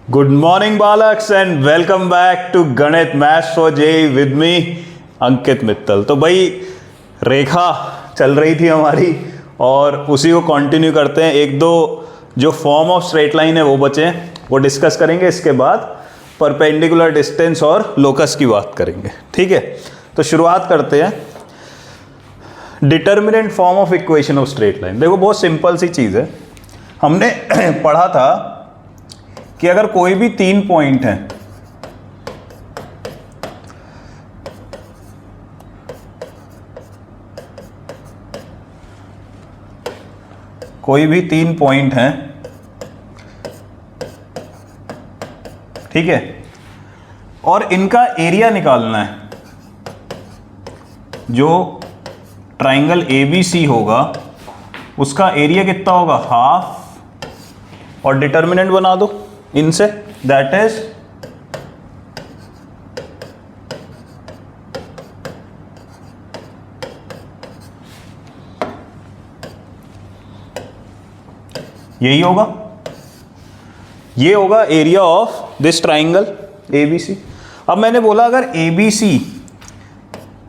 Good morning, Balaks, and welcome back to Ganit Maths for JEE with me, अंकित मित्तल। तो भाई रेखा चल रही थी हमारी और उसी को कंटिन्यू करते हैं। एक दो जो फॉर्म ऑफ स्ट्रेट लाइन है वो बचे हैं, वो डिस्कस करेंगे। इसके बाद परपेंडिकुलर डिस्टेंस और लोकस की बात करेंगे, ठीक है। तो शुरुआत करते हैं। Determinant form of equation of straight line. देखो बहुत सिंपल सी चीज़ है। हमने पढ़ा था कि अगर कोई भी तीन पॉइंट हैं, कोई भी तीन पॉइंट हैं, ठीक है, और इनका एरिया निकालना है। जो ट्राइंगल ABC होगा उसका एरिया कितना होगा, हाफ, और डिटर्मिनेंट बना दो इनसे, दैट इज यही होगा, ये होगा area of this triangle ABC। अब मैंने बोला अगर ABC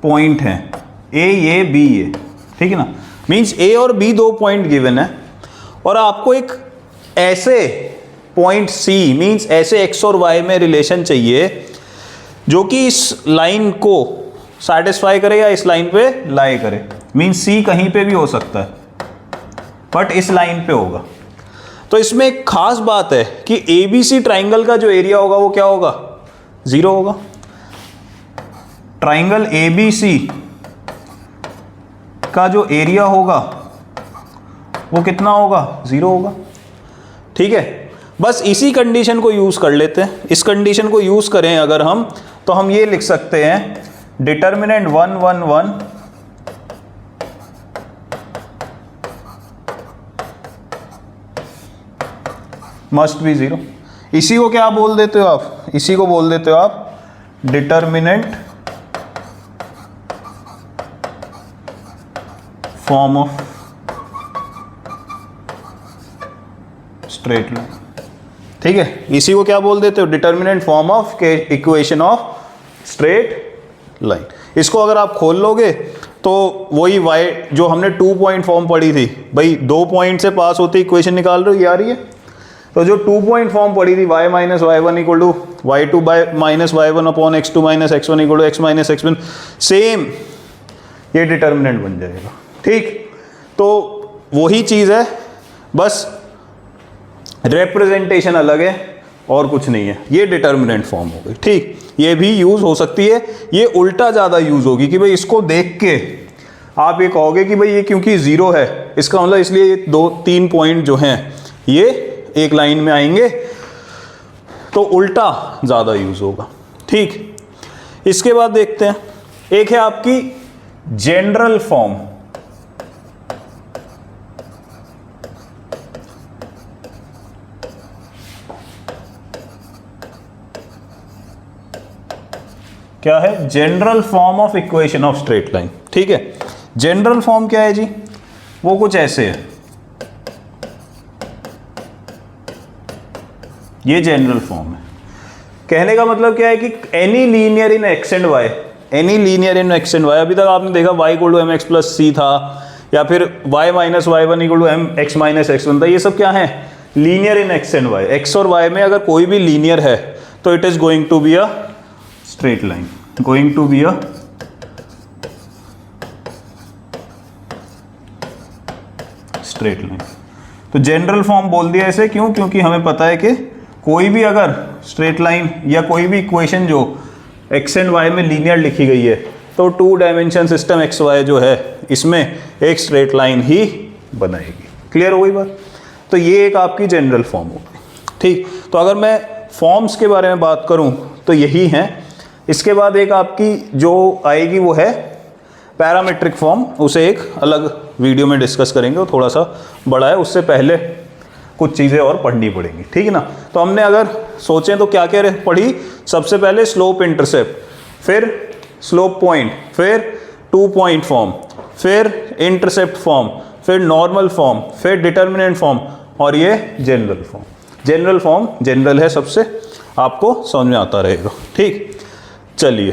पॉइंट है, ये B है, ठीक है ना, मीन्स A और B दो पॉइंट गिवन है, और आपको एक ऐसे पॉइंट C मीन्स ऐसे X और Y में रिलेशन चाहिए जो कि इस लाइन को सेटिस्फाई करे या इस लाइन पे लाई करे। मीन्स C कहीं पे भी हो सकता है बट इस लाइन पे होगा। तो इसमें एक खास बात है कि ABC ट्राइंगल का जो एरिया होगा वो क्या होगा, 0 होगा। ट्राइंगल ABC का जो एरिया होगा वो कितना होगा, 0 होगा, ठीक है। बस इसी कंडीशन को यूज कर लेते हैं। इस कंडीशन को यूज करें अगर हम, तो हम ये लिख सकते हैं डिटर्मिनेंट 1 1 1 मस्ट बी 0। इसी को क्या बोल देते हो आप, इसी को बोल देते हो आप determinant form of straight line, ठीक है। इसी को क्या बोल देते हो, determinant form of equation of straight line. इसको अगर आप खोल लोगे तो वही y जो हमने 2 पॉइंट फॉर्म पढ़ी थी, भाई 2 पॉइंट से पास होती इक्वेशन निकाल रहे हो, ये आ रही है। तो जो 2 पॉइंट फॉर्म पढ़ी थी, y minus y1 equal to y2 by minus y1 upon x2 minus x1 equal to x minus x1, same ये डिटर्मिनेंट बन जाएगा, ठीक। तो वही चीज़ है, बस रिप्रेजेंटेशन अलग है और कुछ नहीं है। ये डिटर्मिनेंट फॉर्म हो गई, ठीक। ये भी यूज हो सकती है, ये उल्टा ज़्यादा यूज होगी कि भाई इसको देख के आप ये कहोगे कि भाई ये क्योंकि 0 है, इसका मतलब इसलिए ये 2-3 पॉइंट जो हैं ये एक लाइन में आएंगे, तो उल्टा ज़्यादा यूज होगा, ठीक। इसके बाद देखते हैं, एक है आपकी जनरल फॉर्म। क्या है, general form of equation of straight line, ठीक है। जनरल फॉर्म क्या है जी, वो कुछ ऐसे है, ये जनरल फॉर्म है। कहने का मतलब क्या है कि any linear in x and y, any linear in x and y. अभी तक आपने देखा y equal to m x plus c था, या फिर y minus y1 equal to m x minus x1 था। ये सब क्या है, linear in x and y. X और वाई में अगर कोई भी लीनियर है तो it is going to be a straight line, going to be a straight line. तो जनरल फॉर्म बोल दिया ऐसे क्यों, क्योंकि हमें पता है कि कोई भी अगर स्ट्रेट लाइन या कोई भी इक्वेशन जो एक्स एंड वाई में लीनियर लिखी गई है, तो 2 डायमेंशन सिस्टम एक्स वाई जो है इसमें एक स्ट्रेट लाइन ही बनाएगी। क्लियर हो गई बात। तो ये एक आपकी जनरल फॉर्म होगी, ठीक। तो अगर मैं फॉर्म्स के बारे में बात करूं तो यही है। इसके बाद एक आपकी जो आएगी वो है पैरामेट्रिक फॉर्म, उसे एक अलग वीडियो में डिस्कस करेंगे, वो थोड़ा सा बड़ा है, उससे पहले कुछ चीज़ें और पढ़नी पड़ेंगी, ठीक है ना। तो हमने अगर सोचें तो क्या क्या पढ़ी, सबसे पहले स्लोप इंटरसेप्ट, फिर स्लोप पॉइंट, फिर 2 पॉइंट फॉर्म, फिर इंटरसेप्ट फॉर्म, फिर नॉर्मल फॉर्म, फिर डिटर्मिनेंट फॉर्म, और ये general form. General form general है सबसे, आपको समझ में आता रहेगा। ठीक, चलिए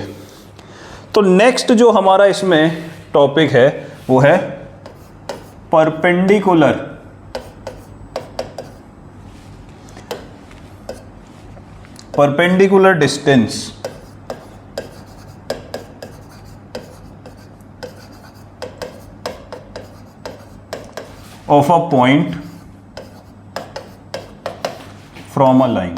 तो नेक्स्ट जो हमारा इसमें टॉपिक है वो है perpendicular distance of a point from a line.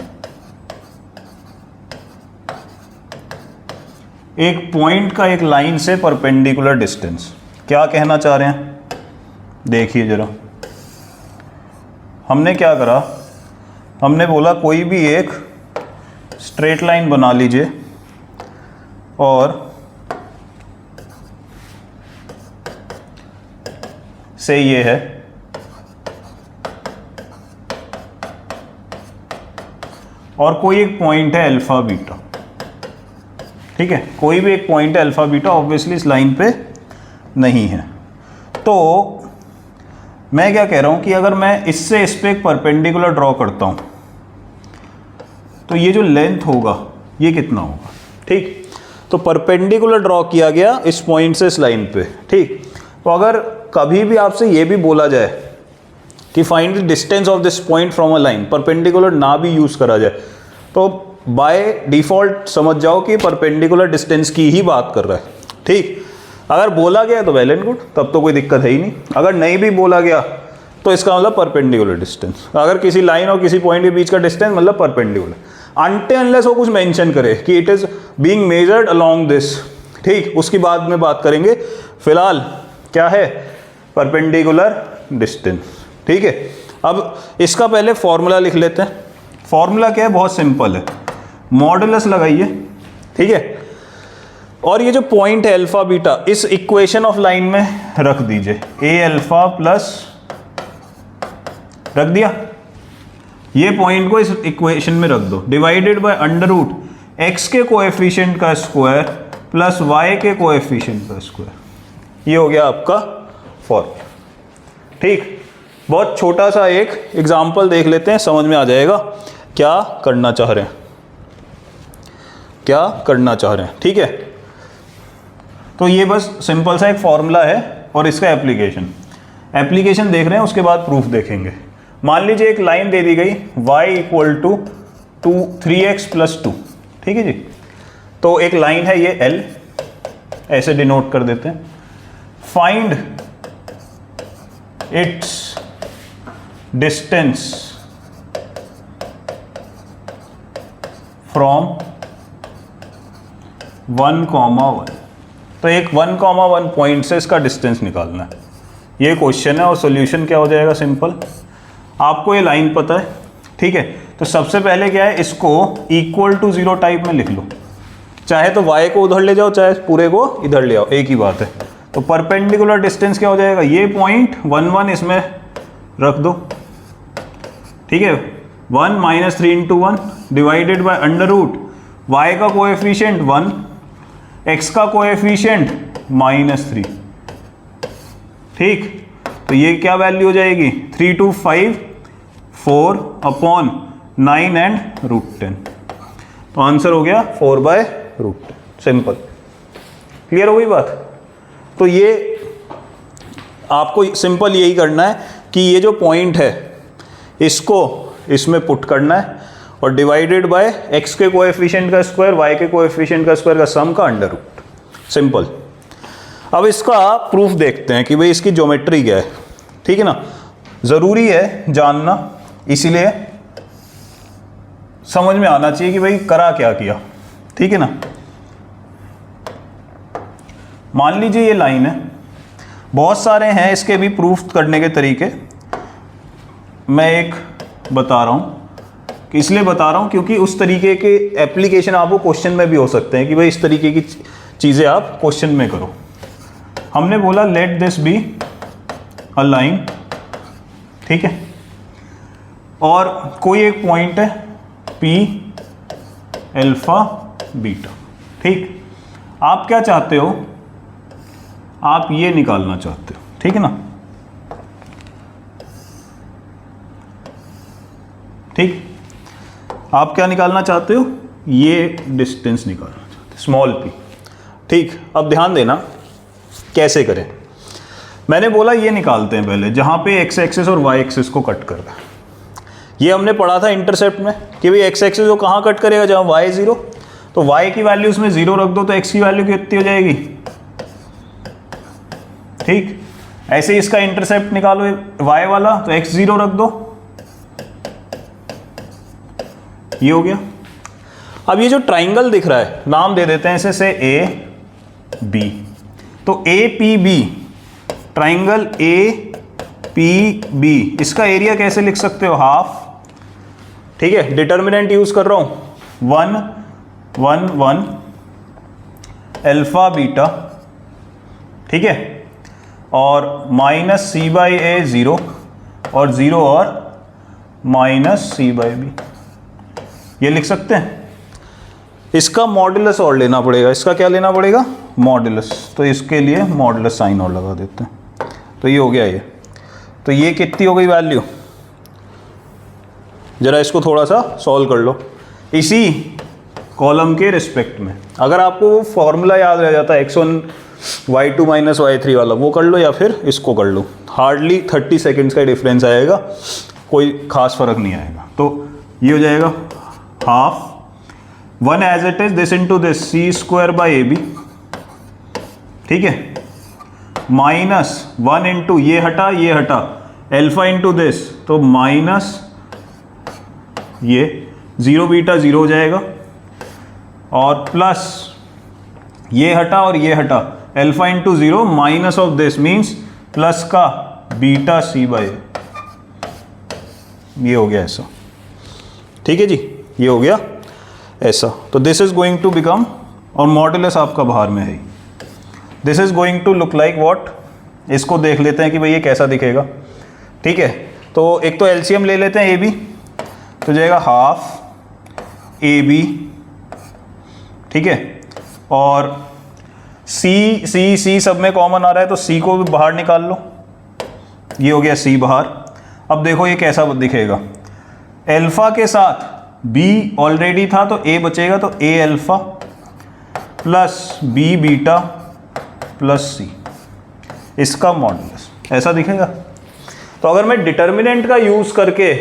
एक पॉइंट का एक लाइन से परपेंडिकुलर डिस्टेंस, क्या कहना चाह रहे हैं देखिए जरा। हमने क्या करा, हमने बोला कोई भी एक स्ट्रेट लाइन बना लीजिए और से ये है और कोई एक पॉइंट है अल्फा बीटा। ठीक है, कोई भी एक पॉइंट है अल्फा बीटा, ऑब्वियसली इस लाइन पे नहीं है। तो मैं क्या कह रहा हूं कि अगर मैं इससे इस पे एक परपेंडिकुलर ड्रॉ करता हूं तो ये जो लेंथ होगा ये कितना होगा। ठीक, तो परपेंडिकुलर ड्रॉ किया गया इस पॉइंट से इस लाइन पे। ठीक, तो अगर कभी भी आपसे ये भी बोला जाए कि find the distance of this point from a line, perpendicular ना भी यूज करा जाए तो बाय डिफॉल्ट समझ जाओ कि परपेंडिकुलर डिस्टेंस की ही बात कर रहा है। ठीक, अगर बोला गया तो वेल एंड गुड, तब तो कोई दिक्कत है ही नहीं। अगर नहीं भी बोला गया तो इसका मतलब परपेंडिकुलर डिस्टेंस। अगर किसी लाइन और किसी पॉइंट के बीच का डिस्टेंस मतलब परपेंडिकुलर, अनटिल अनलेस वो कुछ मेंशन करे कि it is being measured along this. ठीक, उसकी बाद में बात करेंगे, फिलहाल क्या है परपेंडिकुलर डिस्टेंस। ठीक है, अब इसका पहले फॉर्मूला लिख लेते हैं। फॉर्मूला क्या है, बहुत सिंपल है, मॉडुलस लगाइए। ठीक है, और ये जो पॉइंट है अल्फा बीटा इस इक्वेशन ऑफ लाइन में रख दीजिए, ए अल्फा प्लस, रख दिया, ये पॉइंट को इस इक्वेशन में रख दो, divided by under root x के कोएफिशिएंट का स्क्वायर प्लस वाई के कोएफिशिएंट का स्क्वायर। ये हो गया आपका फॉर्मूला। ठीक, बहुत छोटा सा एक एग्जाम्पल देख लेते हैं, समझ में आ जाएगा क्या करना चाह रहे हैं, क्या करना चाह रहे हैं। ठीक है, तो ये बस सिंपल सा एक फॉर्मूला है और इसका एप्लीकेशन देख रहे हैं, उसके बाद प्रूफ देखेंगे। मान लीजिए एक लाइन दे दी गई y equal to 3x plus 2। ठीक है जी, तो एक लाइन है ये L, ऐसे डिनोट कर देते हैं। Find its distance from 1,1। तो एक 1,1 पॉइंट से इसका डिस्टेंस निकालना है, ये क्वेश्चन है। और सॉल्यूशन क्या हो जाएगा, सिंपल, आपको ये लाइन पता है। ठीक है, तो सबसे पहले क्या है, इसको इक्वल टू 0 टाइप में लिख लो, चाहे तो y को उधर ले जाओ चाहे पूरे को इधर ले आओ, एक ही बात है। तो परपेंडिकुलर डिस्टेंस क्या हो जाएगा, ये पॉइंट 1,1 इसमें रख दो। ठीक है, 1 minus 3 into 1 divided by under root y का कोएफिशिएंट 1, x का कोएफिशिएंट -3। ठीक, तो ये क्या वैल्यू हो जाएगी, 3 2 5 4 अपॉन 9 एंड √10। तो आंसर हो गया 4/√10। सिंपल, क्लियर हो गई बात। तो ये आपको सिंपल यही करना है कि ये जो पॉइंट है इसको इसमें पुट करना है और डिवाइडेड बाय x के कोएफिशिएंट का स्क्वायर, y के कोएफिशिएंट का स्क्वायर का सम का अंडर रूट। सिंपल। अब इसका प्रूफ देखते हैं कि भाई इसकी ज्योमेट्री क्या है। ठीक है ना, ज़रूरी है जानना, इसीलिए समझ में आना चाहिए कि भाई करा क्या किया। ठीक है ना, मान लीजिए ये लाइन है, बहुत सारे हैं इसके भी प्रूफ करने के तरीके, मैं एक बता रहा हूँ। इसलिए बता रहा हूँ क्योंकि उस तरीके के एप्लीकेशन आपको क्वेश्चन में भी हो सकते हैं कि भाई इस तरीके की चीज़ें आप क्वेश्चन में करो। हमने बोला late this be a line, ठीक है, और कोई एक पॉइंट है P अल्फा बीटा। ठीक, आप क्या चाहते हो, आप ये निकालना चाहते हो। ठीक है ना, ठीक, आप क्या निकालना चाहते हो, ये डिस्टेंस निकालना चाहते हो, स्मॉल p। ठीक, अब ध्यान देना कैसे करें। मैंने बोला ये निकालते हैं पहले, जहाँ पे x एक्सिस और y एक्सिस को कट कर रहा है। ये हमने पढ़ा था इंटरसेप्ट में कि भाई x एक्सिस को कहाँ कट करेगा, जहाँ y 0, तो y की वैल्यू उसमें 0 रख दो तो x की वैल्यू कितनी हो जाएगी। ठीक, ऐसे ही इसका इंटरसेप्ट निकालो y वाला, तो x 0 रख दो, ये हो गया। अब ये जो ट्राइंगल दिख रहा है, नाम दे देते हैं इसे से ए बी। तो A P B, triangle A P B, इसका एरिया कैसे लिख सकते हो, हाफ। ठीक है, डिटर्मिनेंट यूज कर रहा हूं 1 1 1 अल्फा बीटा, ठीक है, और माइनस सी बाई ए 0 और 0 और माइनस सी बाई बी, ये लिख सकते हैं। इसका मॉड्यूलस और लेना पड़ेगा, इसका क्या लेना पड़ेगा, मॉड्यूलस। तो इसके लिए मॉड्यूलस साइन और लगा देते हैं, तो ये हो गया ये। तो ये कितनी हो गई वैल्यू, जरा इसको थोड़ा सा सॉल्व कर लो इसी कॉलम के रिस्पेक्ट में। अगर आपको वो फॉर्मूला याद रह जाता है x1 y2 माइनस y3 वाला, वो कर लो या फिर इसको कर लो, हार्डली 30 सेकेंड्स का डिफरेंस आएगा, कोई खास फर्क नहीं आएगा। तो ये हो जाएगा half 1 as it is this into this C square by A B, ठीक है, माइनस 1 इंटू ये हटा अल्फा इंटू दिस, तो माइनस ये 0 बीटा 0 हो जाएगा, और प्लस ये हटा और ये हटा, alpha into 0 minus of this means plus का बीटा सी बाई, ये हो गया ऐसा। ठीक है जी, ये हो गया ऐसा। तो this is going to become, और मॉड्यूलस आपका बाहर में है, this is going to look like what. इसको देख लेते हैं कि भाई ये कैसा दिखेगा। ठीक है, तो एक तो एलसीएम ले लेते हैं ए बी, तो जाएगा हाफ ए बी, ठीक है, और सी सी सी सब में कॉमन आ रहा है, तो सी को भी बाहर निकाल लो, ये हो गया सी बाहर। अब देखो ये कैसा दिखेगा, अल्फा के साथ बी ऑलरेडी था तो ए बचेगा, तो a alpha plus b beta plus c, इसका मॉड्यूलस ऐसा दिखेगा। तो अगर मैं डिटर्मिनेंट का यूज करके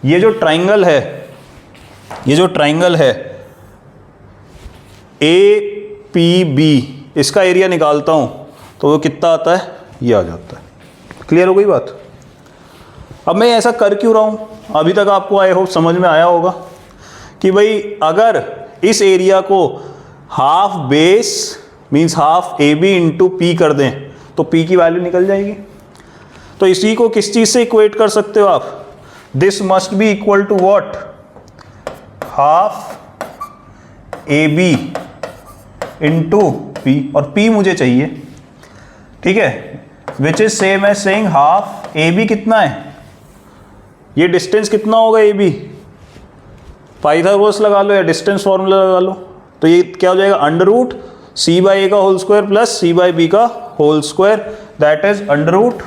ये जो ट्राइंगल है ए पी बी, इसका एरिया निकालता हूं तो वो कितना आता है, ये आ जाता है। क्लियर हो गई बात। अब मैं ऐसा कर क्यों रहा हूं, अभी तक आपको आई होप समझ में आया होगा कि भाई अगर इस एरिया को हाफ बेस मीन्स हाफ ए बी इंटू पी कर दें तो पी की वैल्यू निकल जाएगी। तो इसी को किस चीज से इक्वेट कर सकते हो आप, this must be equal to what, half A B into P, और पी मुझे चाहिए, ठीक है, which is same as saying half A B कितना है, ये डिस्टेंस कितना होगा ए बी, पाइथागोरस लगा लो या डिस्टेंस फॉर्मूला लगा लो, तो ये क्या हो जाएगा, under root c by a का whole square plus c by b का whole square, that is under root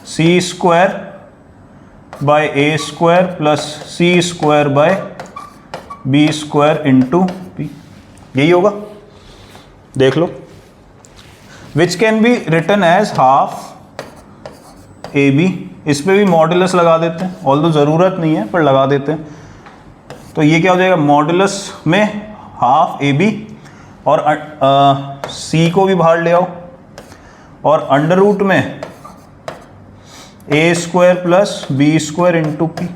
c square by a square plus c square by b square into p, यही होगा। देख लो, which can be written as half A b, इस पे भी modulus लगा देते हैं, ऑल्दो ज़रूरत नहीं है पर लगा देते हैं। तो ये क्या हो जाएगा, मॉड्यूलस में हाफ ए बी और सी को भी बाहर ले आओ, और अंडर रूट में a square plus B square into p.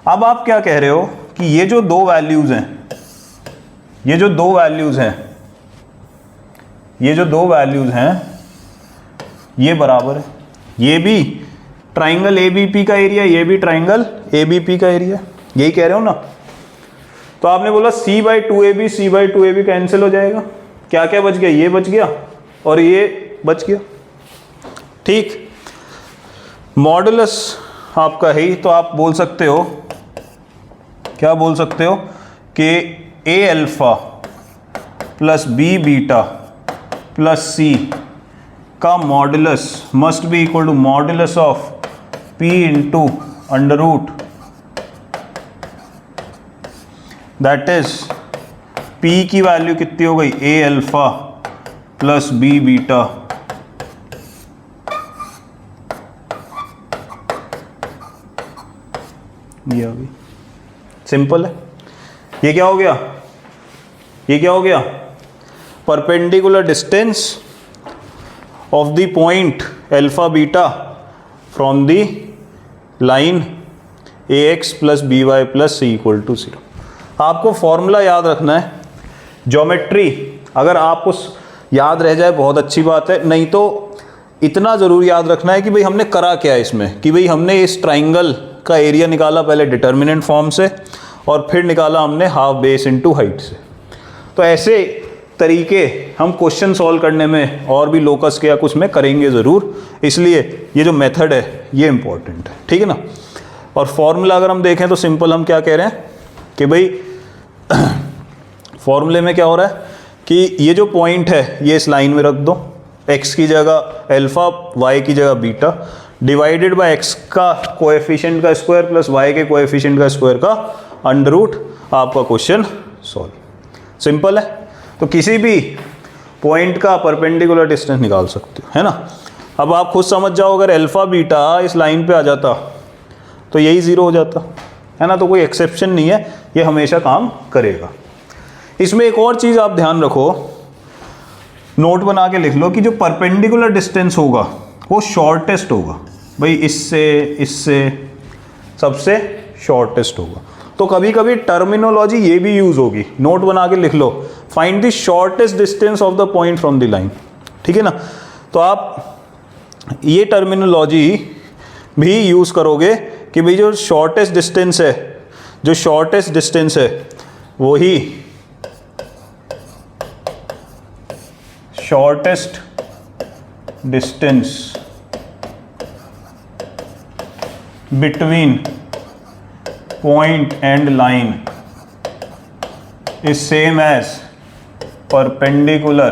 अब आप क्या कह रहे हो कि ये जो दो वैल्यूज़ हैं, ये जो दो वैल्यूज़ हैं ये बराबर है, ये भी ट्राइंगल ए बी पी का एरिया, ये भी ट्राइंगल ए बी पी का एरिया, यही कह रहे हो ना। तो आपने बोला c by two a b, c by two a b cancel हो जाएगा, क्या क्या बच गया, ये बच गया और ये बच गया। ठीक, मॉडुलस आपका है ही, तो आप बोल सकते हो, क्या बोल सकते हो कि a alpha plus b beta plus c का modulus must be equal to modulus of p into under root that is p की वैल्यू कितनी हो गई, a alpha plus b beta ये आ गई। सिंपल है। ये क्या हो गया, ये क्या हो गया, perpendicular distance of the point alpha beta from the line a x plus B y plus c equal to 0। आपको फॉर्मूला याद रखना है। ज्योमेट्री अगर आपको याद रह जाए बहुत अच्छी बात है, नहीं तो इतना ज़रूर याद रखना है कि भाई हमने करा क्या है इसमें, कि भाई हमने इस ट्राइंगल का एरिया निकाला पहले डिटर्मिनेंट फॉर्म से और फिर निकाला हमने हाफ बेस इनटू हाइट से। तो ऐसे तरीके हम क्वेश्चन सॉल्व करने में और भी लोकस के या कुछ में करेंगे ज़रूर, इसलिए ये जो मेथड है ये इंपॉर्टेंट है, ठीक है ना। और फॉर्मूला अगर हम देखें तो सिंपल हम क्या कह रहे हैं कि भाई फॉर्मूले में क्या हो रहा है कि ये जो पॉइंट है ये इस लाइन में रख दो, x की जगह अल्फा, y की जगह बीटा, डिवाइडेड बाय x का कोएफिशिएंट का स्क्वायर प्लस y के कोएफिशिएंट का स्क्वायर का अंडर रूट, आपका क्वेश्चन सॉल्व। सिंपल है। तो किसी भी पॉइंट का परपेंडिकुलर डिस्टेंस निकाल सकते हो, है ना। अब आप खुद समझ जाओ, अगर अल्फा बीटा इस लाइन पे आ जाता तो यही ज़ीरो हो जाता, है ना। तो कोई एक्सेप्शन नहीं है, ये हमेशा काम करेगा। इसमें एक और चीज़ आप ध्यान रखो, नोट बना के लिख लो कि जो परपेंडिकुलर डिस्टेंस होगा वो शॉर्टेस्ट होगा। भाई इससे सबसे शॉर्टेस्ट होगा। तो कभी कभी टर्मिनोलॉजी ये भी यूज़ होगी, नोट बना के लिख लो, find the shortest distance of the point from the line, ठीक है ना। तो आप ये टर्मिनोलॉजी भी यूज़ करोगे कि भाई जो शॉर्टेस्ट डिस्टेंस है, जो शॉर्टेस्ट डिस्टेंस है वो ही shortest distance between point and line is same as perpendicular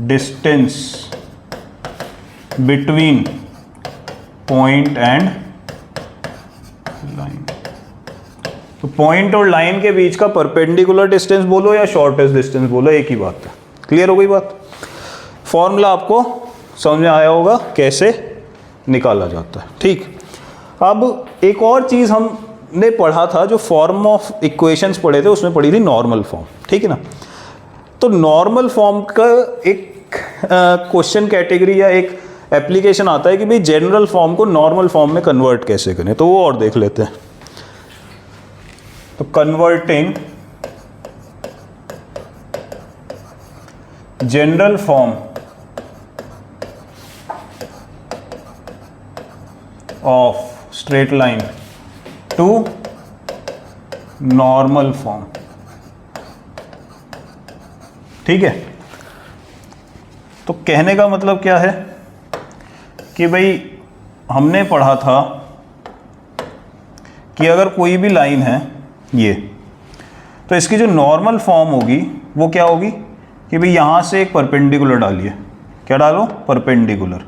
distance between point and line। तो पॉइंट और लाइन के बीच का परपेंडिकुलर डिस्टेंस बोलो या शॉर्टेस्ट डिस्टेंस बोलो, एक ही बात है। क्लियर हो गई बात। फॉर्मूला आपको समझ में आया होगा कैसे निकाला जाता है, ठीक। अब एक और चीज़ हमने पढ़ा था, जो फॉर्म ऑफ इक्वेशंस पढ़े थे उसमें पढ़ी थी नॉर्मल फॉर्म, ठीक है ना। तो नॉर्मल फॉर्म का एक क्वेश्चन कैटेगरी या एक एप्लीकेशन आता है कि भाई जनरल फॉर्म को नॉर्मल फॉर्म में कन्वर्ट कैसे करें, तो वो और देख लेते हैं। तो converting general form of straight line to normal form, ठीक है। तो कहने का मतलब क्या है कि भाई हमने पढ़ा था कि अगर कोई भी लाइन है ये, तो इसकी जो नॉर्मल फॉर्म होगी वो क्या होगी कि भाई यहां से एक परपेंडिकुलर डालिए, क्या डालो, परपेंडिकुलर,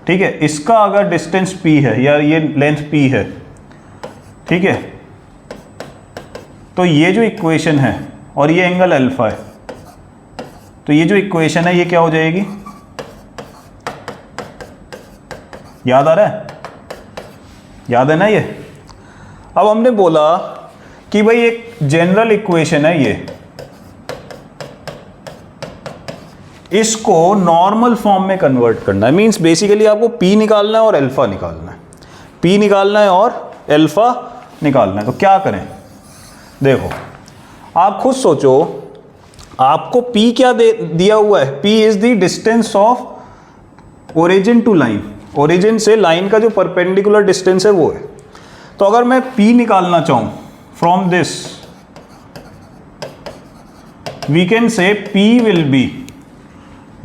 ठीक है। इसका अगर डिस्टेंस p है या ये लेंथ p है, ठीक है, तो ये जो इक्वेशन है और ये एंगल अल्फा है, तो ये जो इक्वेशन है ये क्या हो जाएगी, याद आ रहा है, याद है ना ये। अब हमने बोला कि भाई एक जनरल इक्वेशन है ये, इसको नॉर्मल फॉर्म में कन्वर्ट करना है। मींस बेसिकली आपको p निकालना है और अल्फा निकालना है, p निकालना है और अल्फा निकालना है। तो क्या करें, देखो आप खुद सोचो, आपको p क्या दिया हुआ है, p is the distance of origin to line, origin से लाइन का जो परपेंडिकुलर डिस्टेंस है वो है। तो अगर मैं p निकालना चाहूं from this, we can say p will be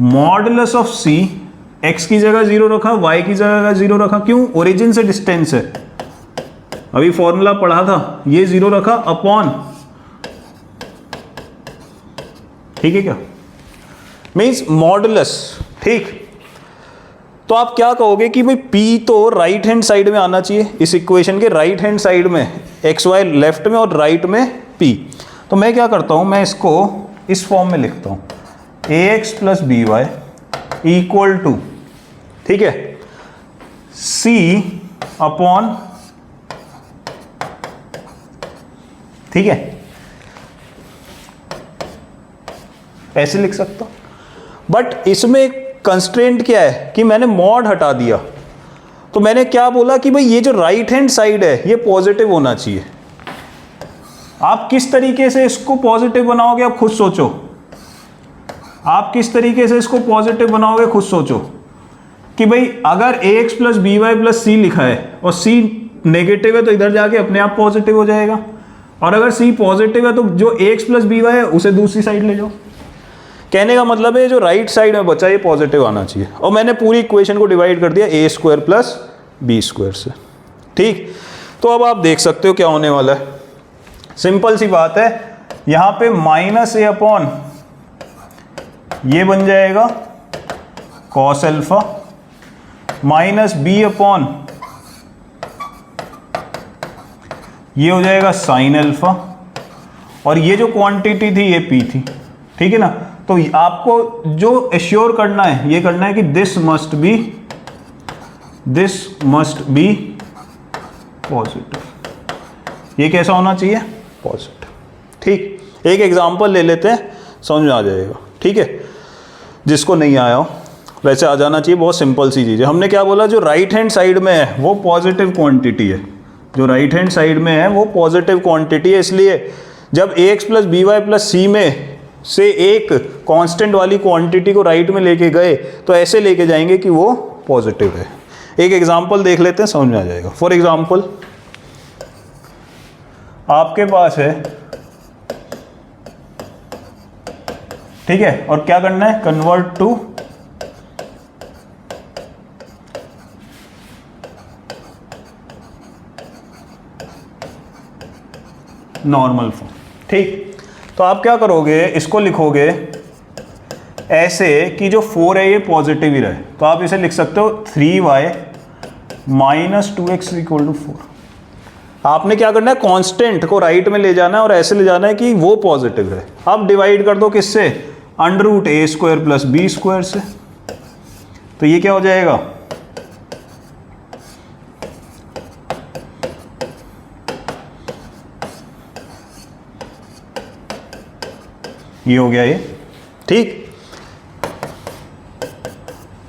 modulus of c, x की जगह 0 रखा, y की जगह 0 रखा, क्यों, ओरिजिन से डिस्टेंस है, अभी फॉर्मूला पढ़ा था, ये 0 रखा अपॉन, ठीक है क्या, मीन्स मॉडुलस, ठीक। तो आप क्या कहोगे कि भाई p तो राइट हैंड साइड में आना चाहिए, इस इक्वेशन के राइट हैंड साइड में, एक्स वाई लेफ्ट में और राइट में p। तो मैं क्या करता हूँ, मैं इसको इस फॉर्म में लिखता हूँ, ax plus B Y equal to, ठीक है, c अपॉन, ठीक है, ऐसे लिख सकता हूं। बट इसमें एक कंस्ट्रेंट क्या है कि मैंने मॉड हटा दिया, तो मैंने क्या बोला कि भाई ये जो राइट हैंड साइड है ये पॉजिटिव होना चाहिए। आप किस तरीके से इसको पॉजिटिव बनाओगे, आप खुद सोचो, आप किस तरीके से इसको पॉजिटिव बनाओगे खुद सोचो। कि भाई अगर ax plus B y plus c लिखा है और c नेगेटिव है तो इधर जाके अपने आप पॉजिटिव हो जाएगा, और अगर c पॉजिटिव है तो जो ax प्लस बी वाई है उसे दूसरी साइड ले जाओ। कहने का मतलब है जो राइट साइड में बचा ये पॉजिटिव आना चाहिए, और मैंने पूरी इक्वेशन को डिवाइड कर दिया a square plus B square से। ठीक, तो अब आप देख सकते हो क्या होने वाला है, सिंपल सी बात है, यहां पे माइनस ए अपॉन ये बन जाएगा cos alpha, minus B upon ये हो जाएगा साइन एल्फा, और ये जो क्वांटिटी थी ये पी थी। ठीक है ना, तो आपको जो एश्योर करना है ये करना है कि दिस मस्ट बी पॉजिटिव। ये कैसा होना चाहिए, पॉजिटिव। ठीक, एक एग्जांपल ले लेते हैं, समझ में आ जाएगा। ठीक है, जिसको नहीं आया हो, वैसे आ जाना चाहिए, बहुत सिंपल सी चीज़ है। हमने क्या बोला, जो राइट हैंड साइड में है वो पॉजिटिव क्वांटिटी है, जो राइट हैंड साइड में है वो पॉजिटिव क्वांटिटी है, इसलिए जब ax plus B y plus c में से एक कांस्टेंट वाली क्वांटिटी को राइट में लेके गए तो ऐसे लेके जाएंगे कि वो पॉजिटिव है। एक एग्जांपल देख लेते हैं, समझ में आ जाएगा। फॉर एग्जांपल आपके पास है, ठीक है, और क्या करना है, कन्वर्ट टू नॉर्मल फॉर्म। ठीक, तो आप क्या करोगे, इसको लिखोगे ऐसे कि जो 4 है ये पॉजिटिव ही रहे, तो आप इसे लिख सकते हो 3y minus 2x equal to 4। आपने क्या करना है, कांस्टेंट को राइट में ले जाना है और ऐसे ले जाना है कि वो पॉजिटिव रहे। अब डिवाइड कर दो किससे, अंडर रूट ए स्क्वायर प्लस बी स्क्वायर से, तो ये क्या हो जाएगा, ये हो गया ये। ठीक,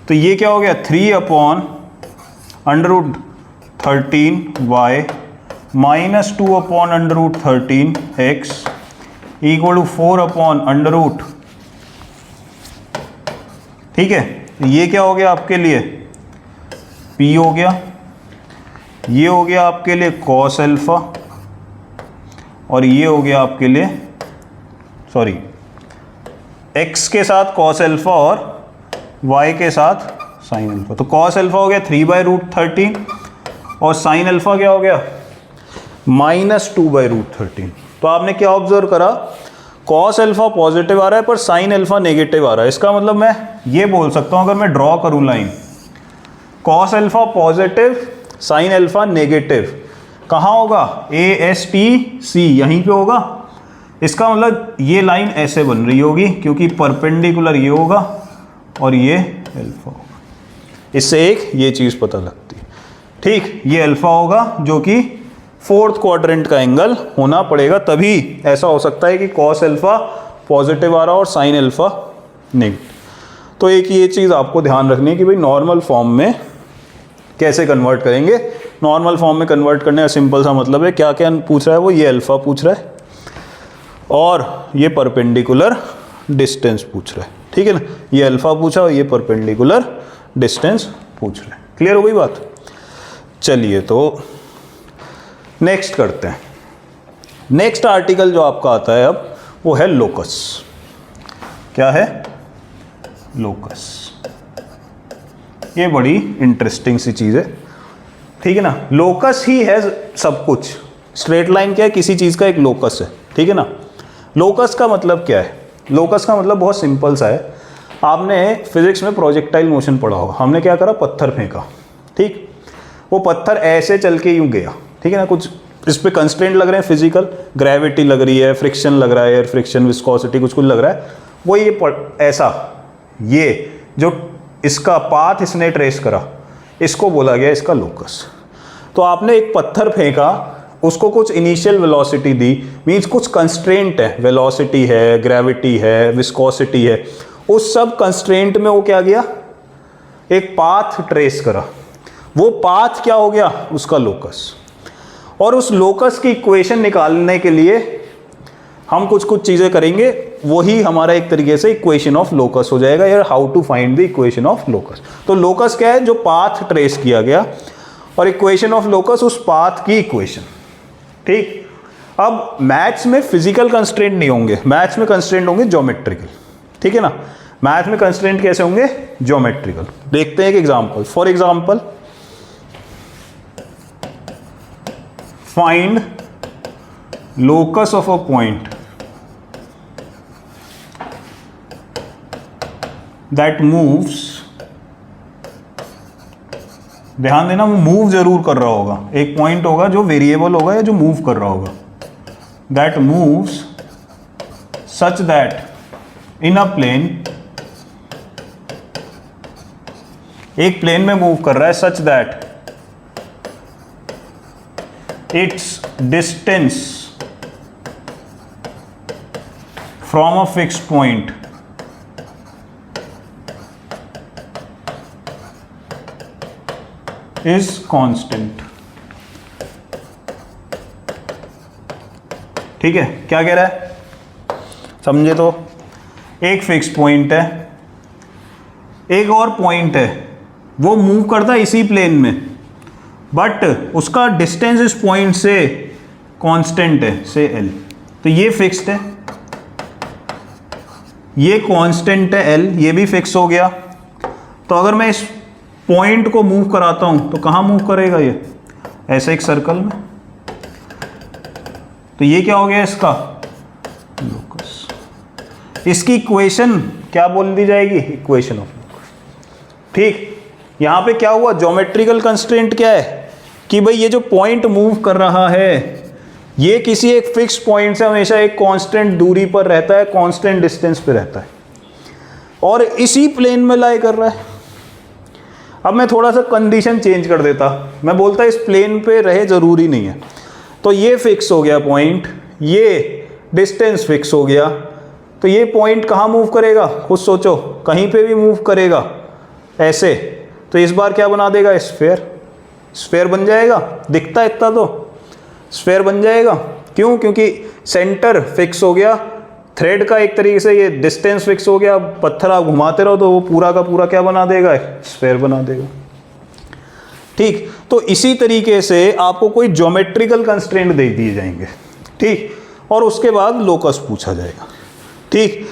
तो ये क्या हो गया, 3 upon under root 13y minus 2 upon under root 13x equal to 4 upon under root. ठीक है, ये क्या हो गया आपके लिए, p हो गया, ये हो गया आपके लिए cos एल्फा, और ये हो गया आपके लिए, सॉरी, x के साथ cos एल्फा और y के साथ sin एल्फा। तो cos एल्फा हो गया 3/√13 और sin एल्फा क्या हो गया, -2/√13। तो आपने क्या ऑब्जर्व करा, cos एल्फा पॉजिटिव आ रहा है पर sin एल्फा नेगेटिव आ रहा है। इसका मतलब मैं ये बोल सकता हूं, अगर मैं ड्रॉ करूं line, cos alpha positive, sin alpha negative, कहाँ होगा, ASTC यहीं पे होगा। इसका मतलब ये लाइन ऐसे बन रही होगी क्योंकि परपेंडिकुलर ये होगा और ये अल्फा होगा। इससे एक ये चीज़ पता लगती है। ठीक, ये अल्फा होगा जो कि 4th क्वाड्रेंट का एंगल होना पड़ेगा, तभी ऐसा हो सकता है कि cos एल्फा पॉजिटिव आ रहा और sin एल्फा नेगेटिव। तो एक ये चीज़ आपको ध्यान रखनी है कि भाई नॉर्मल फॉर्म में कैसे कन्वर्ट करेंगे। नॉर्मल फॉर्म में कन्वर्ट करने का सिंपल सा मतलब है, क्या क्या पूछ रहा है वो, ये अल्फा पूछ रहा है और ये परपेंडिकुलर डिस्टेंस पूछ रहा है। ठीक है ना, ये अल्फा पूछा और ये परपेंडिकुलर डिस्टेंस पूछ रहा है। क्लियर हो गई बात। चलिए तो नेक्स्ट करते हैं। नेक्स्ट आर्टिकल जो आपका आता है अब वो है लोकस। क्या है, लोकस। ये बड़ी इंटरेस्टिंग सी चीज़ है। ठीक है ना, लोकस ही है सब कुछ। स्ट्रेट लाइन क्या है, किसी चीज़ का एक लोकस है। ठीक है ना, लोकस का मतलब क्या है, लोकस का मतलब बहुत सिंपल सा है। आपने फिजिक्स में प्रोजेक्टाइल मोशन पढ़ा होगा। हमने क्या करा, पत्थर फेंका, ठीक, वो पत्थर ऐसे चल के यूं गया, ठीक है ना, कुछ इस पे कंस्ट्रेंट लग रहे हैं फिजिकल, ग्रेविटी लग रही है, फ्रिक्शन लग रहा है, एयर फ्रिक्शन, विस्कोसिटी, कुछ कुछ लग रहा है, वो ये ऐसा, ये जो इसका पाथ इसने ट्रेस करा, इसको बोला गया इसका लोकस। तो आपने एक पत्थर फेंका, उसको कुछ इनिशियल वेलोसिटी दी, मींस कुछ कंस्ट्रेंट है, वेलोसिटी है, ग्रेविटी है, विस्कोसिटी है, उस सब कंस्ट्रेंट में वो क्या गया, एक पाथ ट्रेस करा, वो पाथ क्या हो गया, उसका लोकस। और उस लोकस की इक्वेशन निकालने के लिए हम कुछ कुछ चीज़ें करेंगे, वही हमारा एक तरीके से इक्वेशन ऑफ लोकस हो जाएगा, या how to find the equation of locus. तो लोकस क्या है, जो पाथ ट्रेस किया गया, और इक्वेशन ऑफ लोकस उस पाथ की इक्वेशन, ठीक। अब मैथ्स में फिजिकल कंस्ट्रेंट नहीं होंगे, मैथ्स में कंस्ट्रेंट होंगे ज्योमेट्रिकल, ठीक है ना। मैथ में कंस्ट्रेंट कैसे होंगे, ज्योमेट्रिकल। देखते हैं एक example. For example, find locus of a point that moves, ध्यान देना वो मूव जरूर कर रहा होगा, एक पॉइंट होगा जो वेरिएबल होगा या जो मूव कर रहा होगा, that moves such that in a plane, एक प्लेन में मूव कर रहा है, such that its distance from a fixed point is constant. ठीक है, क्या कह रहा है, समझे तो, एक फिक्स पॉइंट है, एक और पॉइंट है, वो मूव करता है इसी प्लेन में, बट उसका डिस्टेंस इस पॉइंट से कांस्टेंट है, से एल। तो ये फिक्स्ड है, ये कांस्टेंट है एल, ये भी फिक्स हो गया। तो अगर मैं इस पॉइंट को मूव कराता हूं तो कहां मूव करेगा, ये ऐसे एक सर्कल में। तो ये क्या हो गया इसका लोकस। इसकी इक्वेशन क्या बोल दी जाएगी, इक्वेशन ऑफ लोकस। ठीक, यहां पे क्या हुआ, ज्योमेट्रिकल कंस्ट्रेंट क्या है कि भाई ये जो पॉइंट मूव कर रहा है ये किसी एक फिक्स पॉइंट से हमेशा एक कांस्टेंट दूरी पर रहता है, कांस्टेंट डिस्टेंस पे रहता है, और इसी प्लेन में लाई कर रहा है। अब मैं थोड़ा सा कंडीशन चेंज कर देता, मैं बोलता इस प्लेन पे रहे, जरूरी नहीं है। तो ये फिक्स हो गया पॉइंट, ये डिस्टेंस फिक्स हो गया, तो ये पॉइंट कहाँ मूव करेगा, खुद सोचो, कहीं पे भी मूव करेगा ऐसे, तो इस बार क्या बना देगा, स्फेयर। स्फेयर बन जाएगा, दिखता है इतना तो, स्फेयर बन जाएगा। क्यों, क्योंकि सेंटर फिक्स हो गया, थ्रेड का एक तरीके से ये डिस्टेंस फिक्स हो गया, पत्थर आप घुमाते रहो तो वो पूरा का पूरा क्या बना देगा, स्फेयर बना देगा। ठीक, तो इसी तरीके से आपको कोई ज्योमेट्रिकल कंस्ट्रेंट दे दिए जाएंगे, ठीक, और उसके बाद लोकस पूछा जाएगा। ठीक,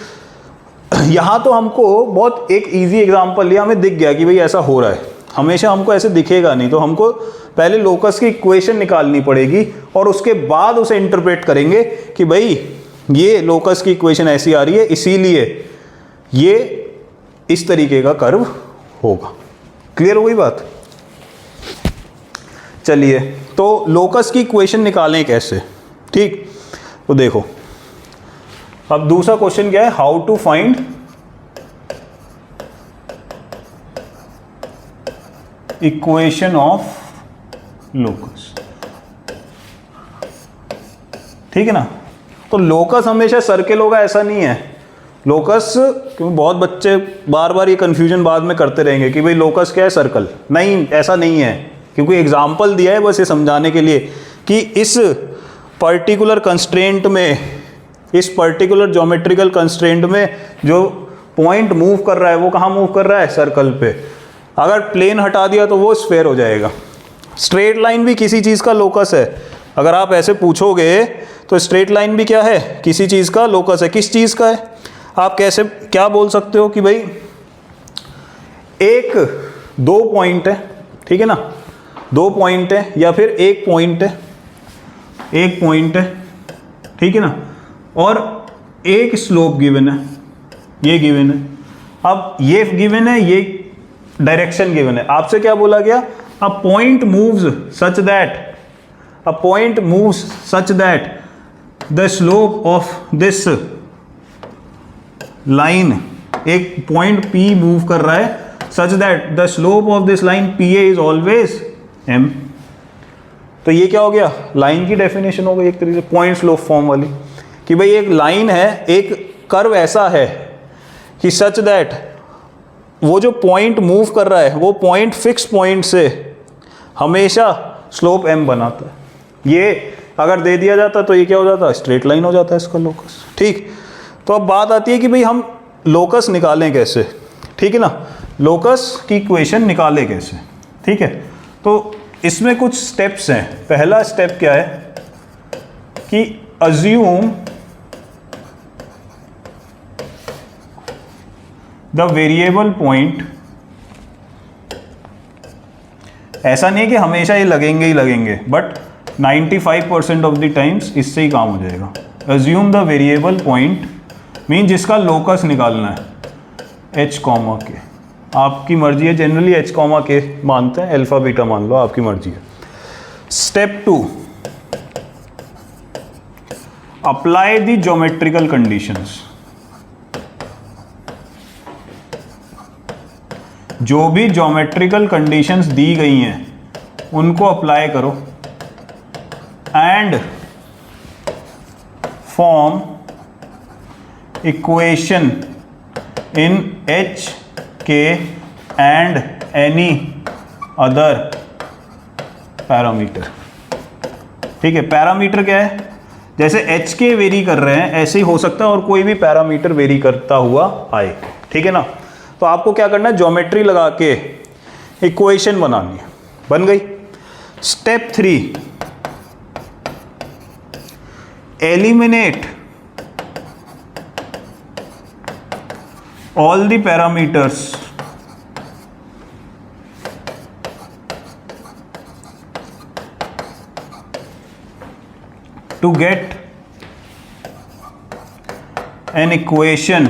यहाँ तो हमको बहुत एक इजी एग्जांपल लिया, हमें दिख गया कि भाई ऐसा हो रहा है, हमेशा हमको ऐसे दिखेगा नहीं, तो हमको पहले लोकस की इक्वेशन निकालनी पड़ेगी और उसके बाद उसे इंटरप्रेट करेंगे कि भाई ये लोकस की इक्वेशन ऐसी आ रही है, इसीलिए ये इस तरीके का कर्व होगा। क्लियर हो गई बात। चलिए, तो लोकस की इक्वेशन निकालें कैसे। ठीक, तो देखो अब दूसरा क्वेश्चन क्या है, how to find equation of locus. ठीक है ना, तो लोकस हमेशा सर्किल होगा ऐसा नहीं है। लोकस, क्योंकि बहुत बच्चे बार बार ये कंफ्यूजन बाद में करते रहेंगे कि भाई लोकस क्या है, सर्कल। नहीं, ऐसा नहीं है, क्योंकि एग्जाम्पल दिया है बस ये समझाने के लिए कि इस पर्टिकुलर कंस्ट्रेंट में, इस पर्टिकुलर ज्योमेट्रिकल कंस्ट्रेंट में जो पॉइंट मूव कर रहा है वो कहाँ मूव कर रहा है, सर्कल पे। अगर प्लेन हटा दिया तो वो स्फेयर हो जाएगा। स्ट्रेट लाइन भी किसी चीज़ का लोकस है, अगर आप ऐसे पूछोगे तो स्ट्रेट लाइन भी क्या है, किसी चीज़ का लोकस है। किस चीज़ का है, आप कैसे क्या बोल सकते हो कि भाई एक दो पॉइंट है, ठीक है ना, दो पॉइंट है, या फिर एक पॉइंट है, एक पॉइंट है, ठीक है ना, और एक स्लोप गिवन है, ये गिवन है, अब ये गिवन है, ये डायरेक्शन गिवन है, आपसे क्या बोला गया, a point moves such that the slope of this line, एक पॉइंट P मूव कर रहा है such that the slope of this line PA is always M। तो ये क्या हो गया, लाइन की डेफिनेशन हो गई एक तरीके से पॉइंट स्लोप फॉर्म वाली, कि भाई एक लाइन है, एक कर्व ऐसा है कि सच दैट वो जो पॉइंट मूव कर रहा है वो पॉइंट फिक्स पॉइंट से हमेशा स्लोप M बनाता है। ये अगर दे दिया जाता तो ये क्या हो जाता, स्ट्रेट लाइन हो जाता है इसका लोकस। ठीक, तो अब बात आती है कि भाई हम लोकस निकालें कैसे, ठीक है ना, लोकस की इक्वेशन निकालें कैसे। ठीक है, तो इसमें कुछ स्टेप्स हैं। पहला स्टेप क्या है कि अज्यूम द वेरिएबल पॉइंट, ऐसा नहीं है कि हमेशा ये लगेंगे ही लगेंगे, बट 95% ऑफ द टाइम्स इससे ही काम हो जाएगा। Assume the variable point mean जिसका लोकस निकालना है h, के, आपकी मर्जी है, जनरली h, के मानते हैं, अल्फा बीटा मान लो, आपकी मर्जी है। Step 2, apply the geometrical conditions. जो भी ज्योमेट्रिकल कंडीशंस दी गई हैं उनको अप्लाई करो and form equation in H, K and any other parameter. ठीक है, पैरामीटर क्या है, जैसे H, K वेरी कर रहे हैं ऐसे ही हो सकता है और कोई भी पैरामीटर वेरी करता हुआ आए। ठीक है ना, तो आपको क्या करना है, ज्योमेट्री लगा के इक्वेशन बनानी है, बन गई। Step 3, eliminate all the parameters to get an equation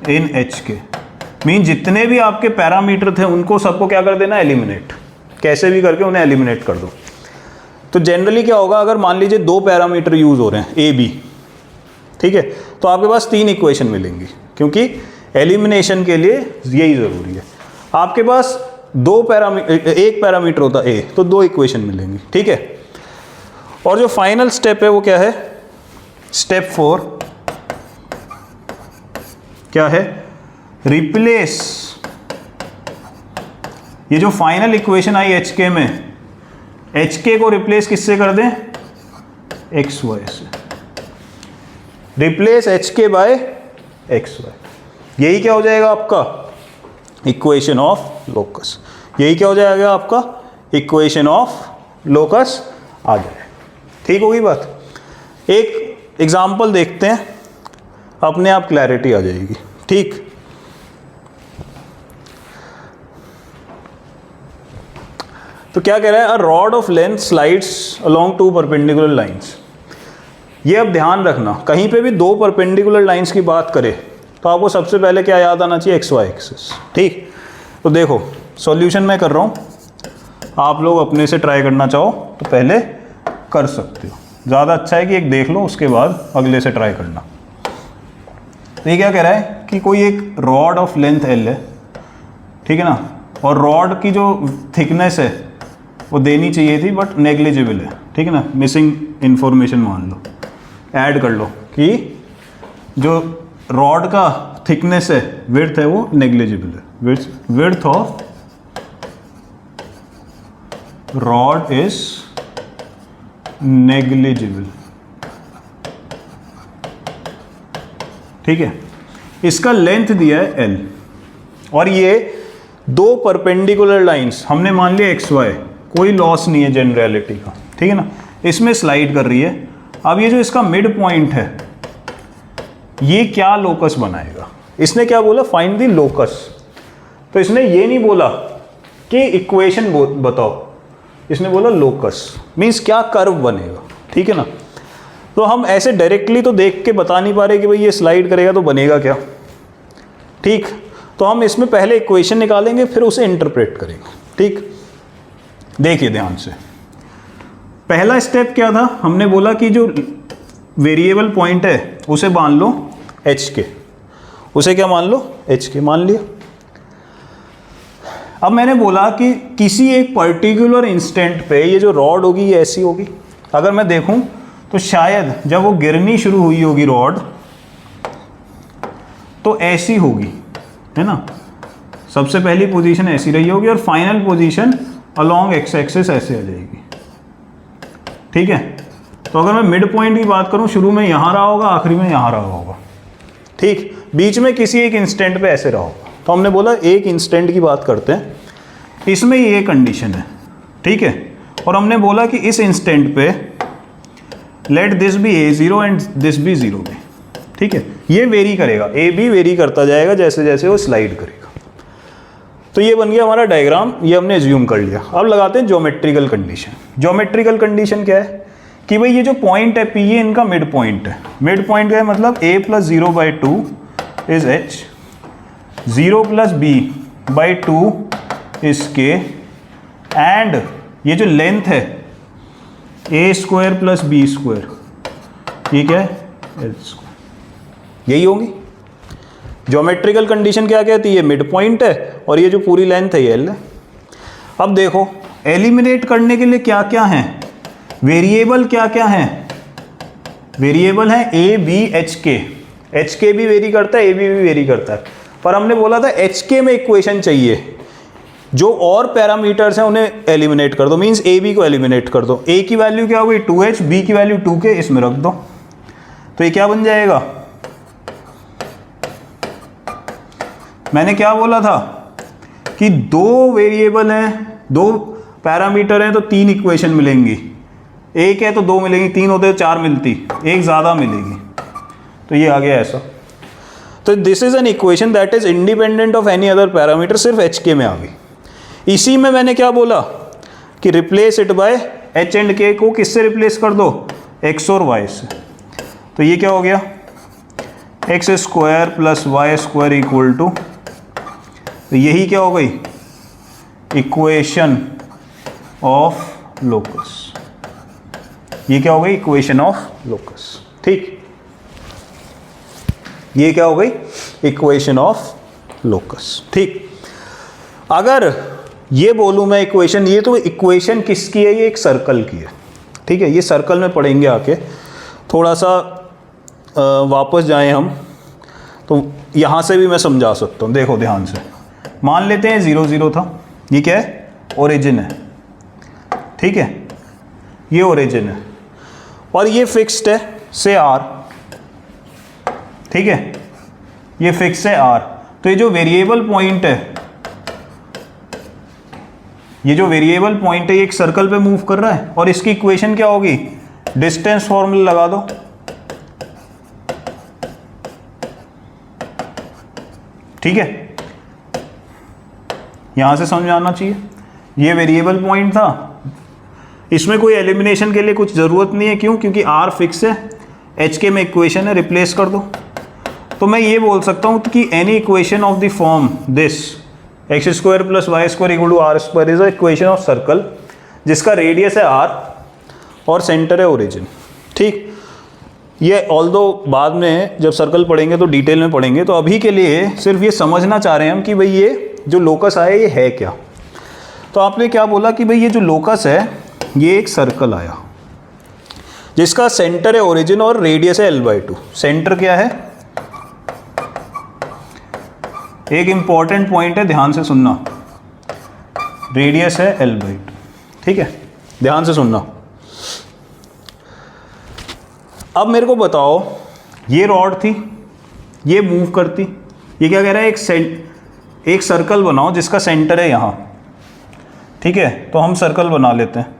in HK। Mean जितने भी आपके पैरामीटर थे उनको सबको क्या कर देना, एलिमिनेट, कैसे भी करके उन्हें एलिमिनेट कर दो। तो जनरली क्या होगा, अगर मान लीजिए 2 पैरामीटर यूज हो रहे हैं A, B, ठीक है, तो आपके पास 3 इक्वेशन मिलेंगी, क्योंकि एलिमिनेशन के लिए यही ज़रूरी है। आपके पास एक पैरामीटर होता है A, तो 2 इक्वेशन मिलेंगी। ठीक है, और जो फाइनल स्टेप है वो क्या है, स्टेप 4 क्या है, रिप्लेस, ये जो फाइनल इक्वेशन आई HK में, HK को रिप्लेस किससे कर दें, XY से। रिप्लेस HK बाय XY, यही क्या हो जाएगा आपका इक्वेशन ऑफ लोकस। यही क्या हो जाएगा आपका इक्वेशन ऑफ लोकस आ जाए। ठीक होगी बात। एक एग्जांपल देखते हैं, अपने आप क्लैरिटी आ जाएगी। ठीक, तो क्या कह रहा है, a rod of length slides along 2 perpendicular lines. ये अब ध्यान रखना, कहीं पे भी 2 परपेंडिकुलर लाइंस की बात करें तो आपको सबसे पहले क्या याद आना चाहिए, XY एक्सिस। ठीक, तो देखो सॉल्यूशन मैं कर रहा हूँ, आप लोग अपने से ट्राई करना चाहो तो पहले कर सकते हो। ज़्यादा अच्छा है कि एक देख लो उसके बाद अगले से ट्राई करना। तो ये क्या कह रहा है कि कोई एक रॉड ऑफ लेंथ L है, ठीक है ना, और रॉड की जो थिकनेस है वो देनी चाहिए थी बट नेग्लिजिबल है। ठीक है ना, मिसिंग इंफॉर्मेशन मान लो, ऐड कर लो कि जो रॉड का थिकनेस है, विड्थ है, वो नेग्लिजिबल है। Width of rod is negligible. ठीक है, इसका लेंथ दिया है L, और ये 2 परपेंडिकुलर लाइंस हमने मान लिया XY, कोई लॉस नहीं है जनरलिटी का। ठीक है ना, इसमें स्लाइड कर रही है। अब ये जो इसका मिड पॉइंट है, ये क्या लोकस बनाएगा, इसने क्या बोला, फाइंड द लोकस। तो इसने ये नहीं बोला कि इक्वेशन बताओ, इसने बोला लोकस, मीन्स क्या कर्व बनेगा। ठीक है ना, तो हम ऐसे डायरेक्टली तो देख के बता नहीं पा रहे कि भाई ये स्लाइड करेगा तो बनेगा क्या। ठीक, तो हम इसमें पहले इक्वेशन निकालेंगे फिर उसे इंटरप्रेट करेंगे। ठीक, देखिए ध्यान से, पहला स्टेप क्या था, हमने बोला कि जो वेरिएबल पॉइंट है उसे मान लो एच के, उसे क्या मान लो, एच के मान लिया। अब मैंने बोला कि किसी एक पर्टिकुलर इंस्टेंट पे ये जो रॉड होगी ये ऐसी होगी। अगर मैं देखूं तो शायद जब वो गिरनी शुरू हुई होगी रॉड तो ऐसी होगी, है ना, सबसे पहली पोजीशन ऐसी रही होगी और final position along x axis ऐसे आ जाएगी। ठीक है, तो अगर मैं मिड पॉइंट की बात करूं, शुरू में यहां रहा होगा, आखिरी में यहां रहा होगा। ठीक, बीच में किसी एक इंस्टेंट पे ऐसे रहा होगा। तो हमने बोला एक इंस्टेंट की बात करते हैं, इसमें ये कंडीशन है। ठीक है, और हमने बोला कि इस इंस्टेंट पे let this B A0 and this B 0 भी। ठीक है, ये वेरी करेगा, ए बी वेरी करता जाएगा जैसे जैसे वो स्लाइड करेगा। तो ये बन गया हमारा डायग्राम, ये हमने एज्यूम कर लिया। अब लगाते हैं ज्योमेट्रिकल कंडीशन। ज्योमेट्रिकल कंडीशन क्या है कि भाई ये जो पॉइंट है P, ये इनका मिड पॉइंट है। मिड पॉइंट क्या है, मतलब A + 0/2 is H, 0 + B/2 is K, and ये जो लेंथ है A² + B², ये क्या है, L²। यही होगी ज्योमेट्रिकल कंडीशन। क्या कहती है, मिड पॉइंट है और ये जो पूरी लेंथ है ये L है। अब देखो एलिमिनेट करने के लिए क्या क्या है, वेरिएबल क्या क्या है, वेरिएबल है A, B, HK। HK भी वेरी करता है, AB भी वेरी करता है, पर हमने बोला था HK में इक्वेशन चाहिए, जो और पैरामीटर्स हैं उन्हें एलिमिनेट कर दो, मींस AB को एलिमिनेट कर दो। A की वैल्यू क्या होगी 2H, B की वैल्यू 2K, इसमें रख दो, तो ये क्या बन जाएगा। मैंने क्या बोला था कि दो वेरिएबल हैं, दो पैरामीटर हैं, तो तीन इक्वेशन मिलेंगी। एक है तो दो मिलेंगी, तीन होते तो चार मिलती, एक ज़्यादा मिलेगी। तो ये आ गया ऐसा। तो this is an equation that is independent of any other parameter, सिर्फ HK में आ गई। इसी में मैंने क्या बोला कि replace it by H and K को किससे रिप्लेस कर दो, X और Y से। तो ये क्या हो गया, x² + y² = तो यही क्या हो गई, इक्वेशन ऑफ लोकस। ये क्या हो गई, इक्वेशन ऑफ लोकस। ठीक, ये क्या हो गई, इक्वेशन ऑफ लोकस। ठीक, अगर ये बोलूं मैं इक्वेशन, ये तो इक्वेशन किसकी है, ये एक सर्कल की है। ठीक है, ये सर्कल में पढ़ेंगे आके। थोड़ा सा वापस जाएं हम, तो यहाँ से भी मैं समझा सकता हूँ। देखो ध्यान से, मान लेते हैं 0 0 था, ये क्या है, ओरिजिन है। ठीक है, ये ओरिजिन है और ये फिक्स्ड है से R। ठीक है, ये फिक्स है R। तो ये जो वेरिएबल पॉइंट है, ये जो वेरिएबल पॉइंट है, ये एक सर्कल पे मूव कर रहा है और इसकी इक्वेशन क्या होगी, डिस्टेंस फॉर्मूला लगा दो। ठीक है, यहां से समझ आना चाहिए। ये वेरिएबल पॉइंट था, इसमें कोई एलिमिनेशन के लिए कुछ ज़रूरत नहीं है। क्यों, क्योंकि R फिक्स है, HK में इक्वेशन है, रिप्लेस कर दो। तो मैं ये बोल सकता हूँ कि any equation of the form this x² + y² = R² is a equation of circle जिसका रेडियस है R और सेंटर है ओरिजिन। ठीक, ये ऑल्दो बाद में जब सर्कल पढ़ेंगे तो डिटेल में पढ़ेंगे, तो अभी के लिए सिर्फ ये समझना चाह रहे हैं हम कि भाई ये जो लोकस आया ये है क्या। तो आपने क्या बोला कि भाई ये जो लोकस है, ये एक सर्कल आया जिसका सेंटर है ओरिजिन और रेडियस है L/2। सेंटर क्या है, एक इंपॉर्टेंट पॉइंट है, ध्यान से सुनना, रेडियस है L/2। ठीक है, ध्यान से सुनना। अब मेरे को बताओ, ये रॉड थी, ये मूव करती, ये क्या कह रहा है, एक सर्कल बनाओ जिसका सेंटर है यहाँ। ठीक है, तो हम सर्कल बना लेते हैं।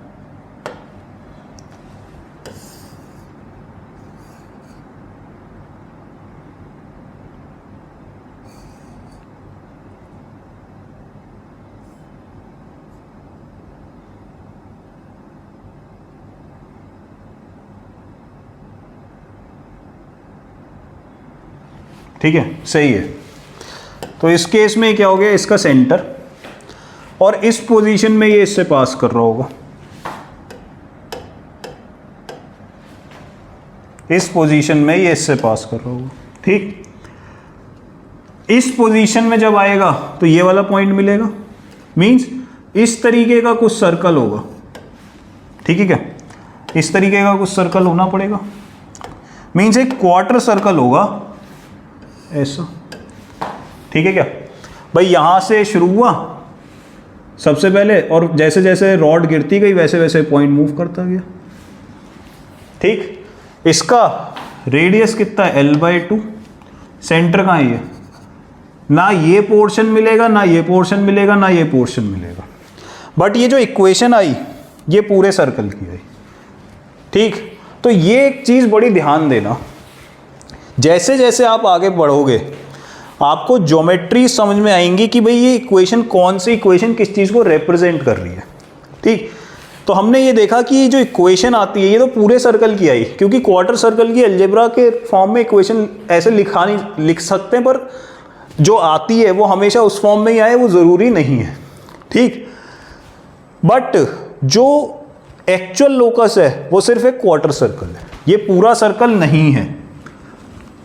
ठीक है, सही है। तो इस केस में क्या हो गया, इसका सेंटर, और इस पोजीशन में ये इससे पास कर रहा होगा, इस पोजीशन में ये इससे पास कर रहा होगा। ठीक, इस पोजीशन में जब आएगा तो ये वाला पॉइंट मिलेगा, मींस इस तरीके का कुछ सर्कल होगा। ठीक है क्या, इस तरीके का कुछ सर्कल होना पड़ेगा, मींस एक क्वार्टर सर्कल होगा ऐसा। ठीक है क्या भाई, यहां से शुरू हुआ सबसे पहले, और जैसे जैसे रॉड गिरती गई वैसे वैसे पॉइंट मूव करता गया। ठीक, इसका रेडियस कितना है, L/2, सेंटर कहाँ है ये, ना ये पोर्शन मिलेगा ना ये पोर्शन मिलेगा ना ये पोर्शन मिलेगा, बट ये जो इक्वेशन आई ये पूरे सर्कल की आई। ठीक, तो ये एक चीज़ बड़ी ध्यान देना, जैसे जैसे आप आगे बढ़ोगे आपको ज्योमेट्री समझ में आएंगी कि भाई ये इक्वेशन कौन सी इक्वेशन किस चीज़ को रिप्रेजेंट कर रही है। ठीक, तो हमने ये देखा कि ये जो इक्वेशन आती है ये तो पूरे सर्कल की आई, क्योंकि क्वार्टर सर्कल की अलजेब्रा के फॉर्म में इक्वेशन ऐसे लिख सकते हैं, पर जो आती है वो हमेशा उस फॉर्म में ही आए वो ज़रूरी नहीं है। ठीक, बट जो एक्चुअल लोकस है वो सिर्फ एक क्वार्टर सर्कल है, ये पूरा सर्कल नहीं है।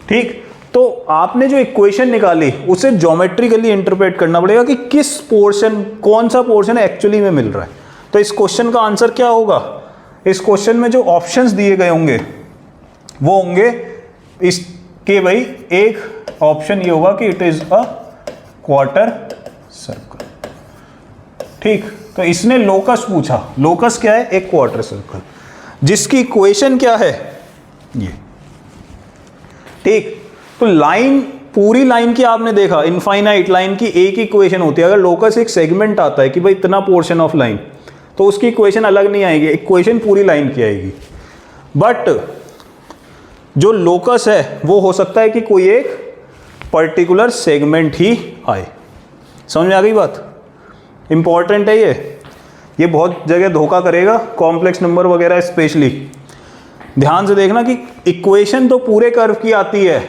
ठीक, तो आपने जो इक्वेशन निकाली उसे ज्योमेट्रिकली इंटरप्रेट करना पड़ेगा कि किस पोर्शन, कौन सा पोर्शन एक्चुअली में मिल रहा है। तो इस क्वेश्चन का आंसर क्या होगा, इस क्वेश्चन में जो ऑप्शंस दिए गए होंगे वो होंगे इसके, भाई एक ऑप्शन ये होगा कि it is a quarter circle. ठीक, तो इसने लोकस पूछा, लोकस क्या है, एक क्वार्टर सर्कल, जिसकी इक्वेशन क्या है ये। ठीक, तो लाइन, पूरी लाइन की आपने देखा इनफाइनाइट लाइन की एक ही इक्वेशन होती है। अगर लोकस एक सेगमेंट आता है कि भाई इतना पोर्शन ऑफ लाइन, तो उसकी इक्वेशन अलग नहीं आएगी, इक्वेशन पूरी लाइन की आएगी। बट जो लोकस है वो हो सकता है कि कोई एक पर्टिकुलर सेगमेंट ही आए। समझ में आ गई बात, इंपॉर्टेंट है ये बहुत जगह धोखा करेगा, कॉम्प्लेक्स नंबर वगैरह स्पेशली। ध्यान से देखना कि इक्वेशन तो पूरे कर्व की आती है,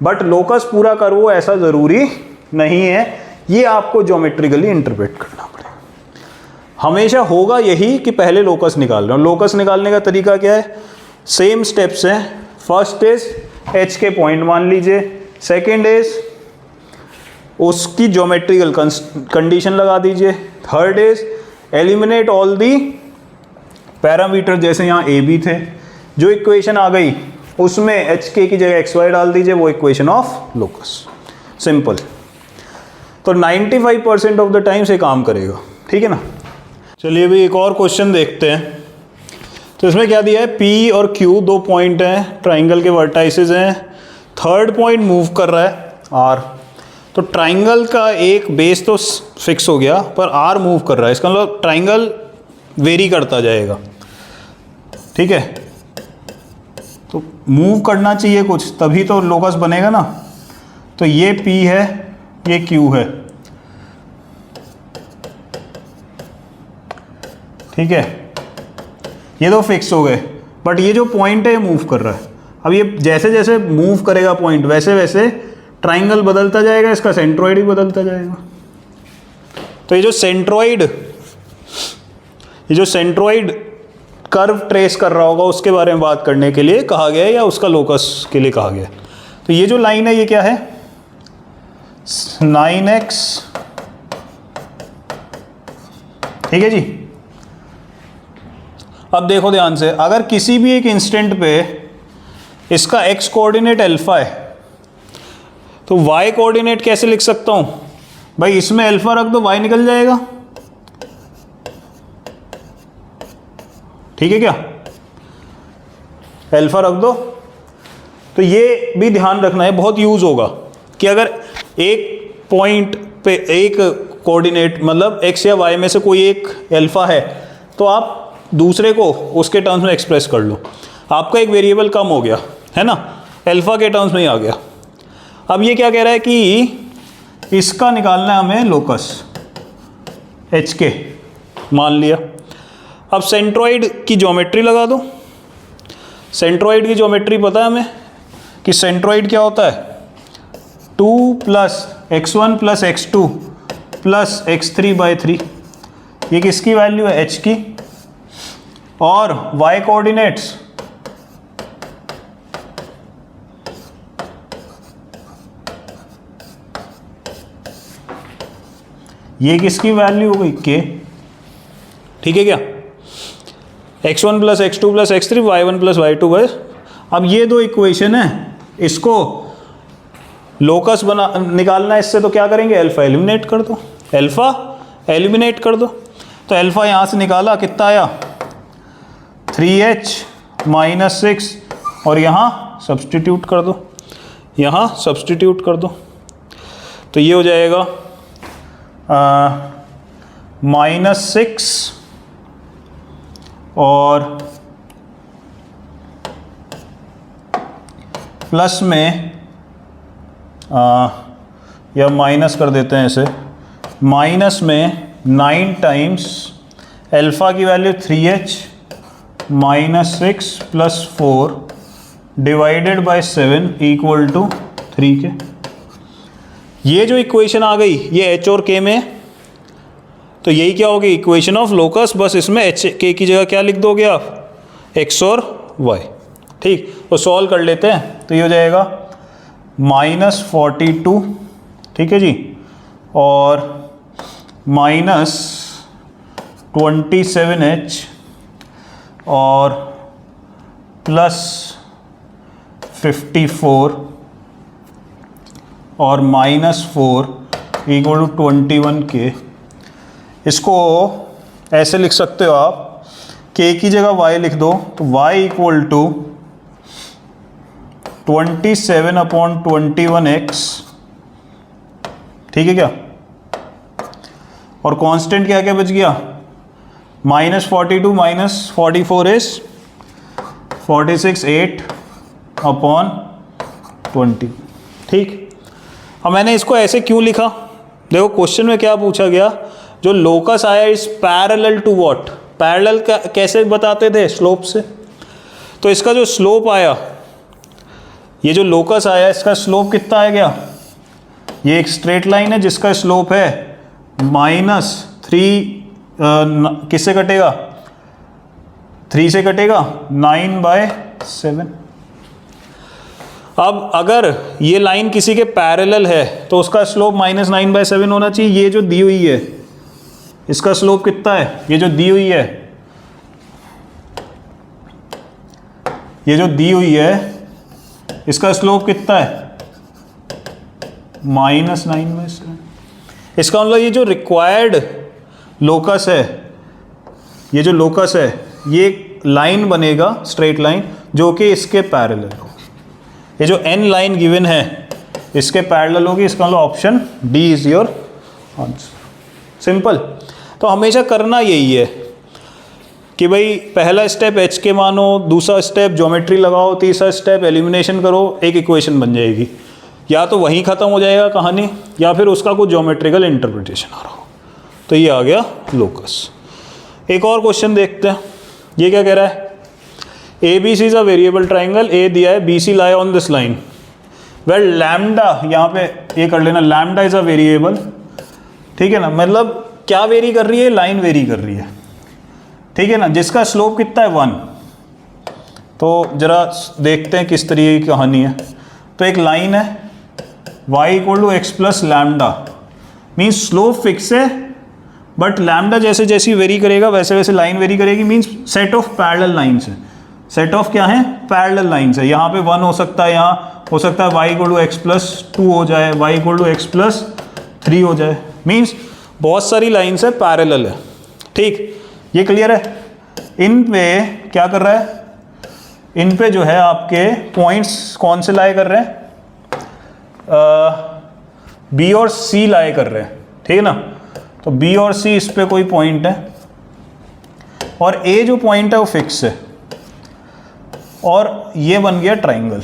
बट लोकस पूरा कर्व वो ऐसा ज़रूरी नहीं है, ये आपको ज्योमेट्रिकली इंटरप्रेट करना पड़ेगा। हमेशा होगा यही कि पहले लोकस निकाल रहे हो। लोकस निकालने का तरीका क्या है, सेम स्टेप्स हैं। फर्स्ट इज एच के पॉइंट मान लीजिए, सेकेंड इज उसकी ज्योमेट्रिकल कंडीशन लगा दीजिए, third is eliminate all the parameter, जैसे यहाँ ए बी थे, जो इक्वेशन आ गई उसमें एच के की जगह एक्स वाई डाल दीजिए, वो इक्वेशन ऑफ लोकस। सिंपल, तो 95% ऑफ द टाइम से काम करेगा। ठीक है ना। चलिए भाई एक और क्वेश्चन देखते हैं। तो इसमें क्या दिया है, P और Q दो पॉइंट हैं, ट्राइंगल के वर्टाइसेस हैं, थर्ड पॉइंट मूव कर रहा है R। तो ट्राइंगल का एक बेस तो फिक्स हो गया, पर R मूव कर रहा है, इसका मतलब ट्राइंगल वेरी करता जाएगा। ठीक है, तो मूव करना चाहिए कुछ, तभी तो लोकस बनेगा ना। तो ये P है, ये Q है। ठीक है, ये तो फिक्स हो गए, बट ये जो पॉइंट है ये मूव कर रहा है। अब ये जैसे जैसे मूव करेगा पॉइंट, वैसे वैसे ट्राइंगल बदलता जाएगा, इसका सेंट्रोइड भी बदलता जाएगा। तो ये जो सेंट्रोइड कर्व ट्रेस कर रहा होगा उसके बारे में बात करने के लिए कहा गया है, या उसका लोकस के लिए कहा गया है। तो ये जो लाइन है ये क्या है, 9x। ठीक है जी। अब देखो ध्यान से, अगर किसी भी एक इंस्टेंट पे इसका x कोऑर्डिनेट अल्फा है, तो y कोऑर्डिनेट कैसे लिख सकता हूं भाई, इसमें अल्फा रख दो y निकल जाएगा। ठीक है क्या, अल्फा रख दो। तो ये भी ध्यान रखना है, बहुत यूज होगा कि अगर एक पॉइंट पे एक कोऑर्डिनेट मतलब x या y में से कोई एक अल्फा है, तो आप दूसरे को उसके टर्म्स में एक्सप्रेस कर लो। आपका एक वेरिएबल कम हो गया है ना, अल्फा के टर्म्स में ही आ गया। अब ये क्या कह रहा है कि इसका निकालना है हमें लोकस, एच के मान लिया। अब सेंट्रोइड की ज्योमेट्री लगा दो। सेंट्रोइड की ज्योमेट्री पता है हमें कि सेंट्रोइड क्या होता है, 2 + x1 plus x2 plus x3/3, ये किसकी वैल्यू है? h की। और y कोऑर्डिनेट्स ये किसकी वैल्यू हो गई? k। ठीक है क्या? x1 plus x2 plus x3, y1 plus y2 बस। अब ये दो इक्वेशन है, इसको लोकस बना निकालना है इससे, तो क्या करेंगे? अल्फा एलिमिनेट कर दो, अल्फा एलिमिनेट कर दो। तो अल्फा यहाँ से निकाला, कितना आया? 3h माइनस 6, और यहाँ सब्सटीट्यूट कर दो, यहाँ सब्सटीट्यूट कर दो, तो ये हो जाएगा -6 और प्लस में या माइनस कर देते हैं इसे, माइनस में 9 टाइम्स अल्फ़ा की value 3h minus 6 plus 4 divided by 7 equal to 3 के। ये जो इक्वेशन आ गई ये h और k में, तो यही क्या होगी? Equation of locus. बस इसमें h k की जगह क्या लिख दोगे आप? x और y। ठीक, तो सॉल्व कर लेते हैं। तो ये हो जाएगा -42, ठीक है जी, और -27h और प्लस 54 और -4 इक्वल टू 21k। इसको ऐसे लिख सकते हो आप, k की जगह y लिख दो, तो y इक्वल टू 27/21x, ठीक है क्या? और कांस्टेंट क्या क्या बच गया? -42 माइनस 44 इज 46 8/20। ठीक, अब मैंने इसको ऐसे क्यों लिखा? देखो क्वेश्चन में क्या पूछा गया, जो लोकस आया is parallel to what? Parallel कैसे बताते थे? स्लोप से। तो इसका जो स्लोप आया, ये जो लोकस आया इसका स्लोप कितना आ गया? ये एक स्ट्रेट लाइन है जिसका स्लोप है -3, किससे कटेगा? 3 से कटेगा, 9/7। अब अगर ये लाइन किसी के पैरेलल है तो उसका स्लोप -9/7 होना चाहिए। ये जो दी हुई है इसका स्लोप कितना है? ये जो दी हुई है, ये जो दी हुई है इसका स्लोप कितना है? -9/7। इसका मतलब ये जो रिक्वायर्ड लोकस है, ये जो लोकस है, ये लाइन बनेगा स्ट्रेट लाइन जो कि इसके पैरेलल हो। ये जो n लाइन गिवन है इसके पैरेलल होगी। इसका मतलब option D is your answer. Simple. तो हमेशा करना यही है कि भाई पहला स्टेप h के मानो, दूसरा स्टेप ज्योमेट्री लगाओ, तीसरा स्टेप एलिमिनेशन करो, एक इक्वेशन बन जाएगी। या तो वहीं ख़त्म हो जाएगा कहानी, या फिर उसका कुछ ज्योमेट्रिकल इंटरप्रिटेशन आ रहा हो। तो ये आ गया लोकस। एक और क्वेश्चन देखते हैं, ये क्या कह रहा है? ABC is a variable triangle, A दिया है, BC lie on this line, well lambda, यहाँ पे ये कर लेना, लैम्डा इज अ वेरिएबल, ठीक है ना? मतलब क्या वेरी कर रही है? लाइन वेरी कर रही है, ठीक है ना? जिसका स्लोप कितना है? 1। तो जरा देखते हैं किस तरीके की कहानी है। तो एक लाइन है y equal to x plus lambda, means slope fix है बट लैम्डा जैसे जैसे वेरी करेगा वैसे वैसे लाइन वेरी करेगी। Means set of parallel lines है। सेट ऑफ क्या है? पैरेलल लाइन्स है। यहाँ पे 1 हो सकता है, यहाँ हो सकता है y equal to x plus 2 हो जाए, y equal to x plus 3 हो जाए। मीन्स बहुत सारी लाइन्स है, पैरेलल है। ठीक, ये क्लियर है? इन पे क्या कर रहा है? इन पे जो है आपके पॉइंट्स कौन से लाए कर रहे हैं? B और C लाए कर रहे हैं, ठीक है ना? तो B और C इस पे कोई पॉइंट है, और A जो पॉइंट है वो फिक्स है, और ये बन गया ट्राइंगल,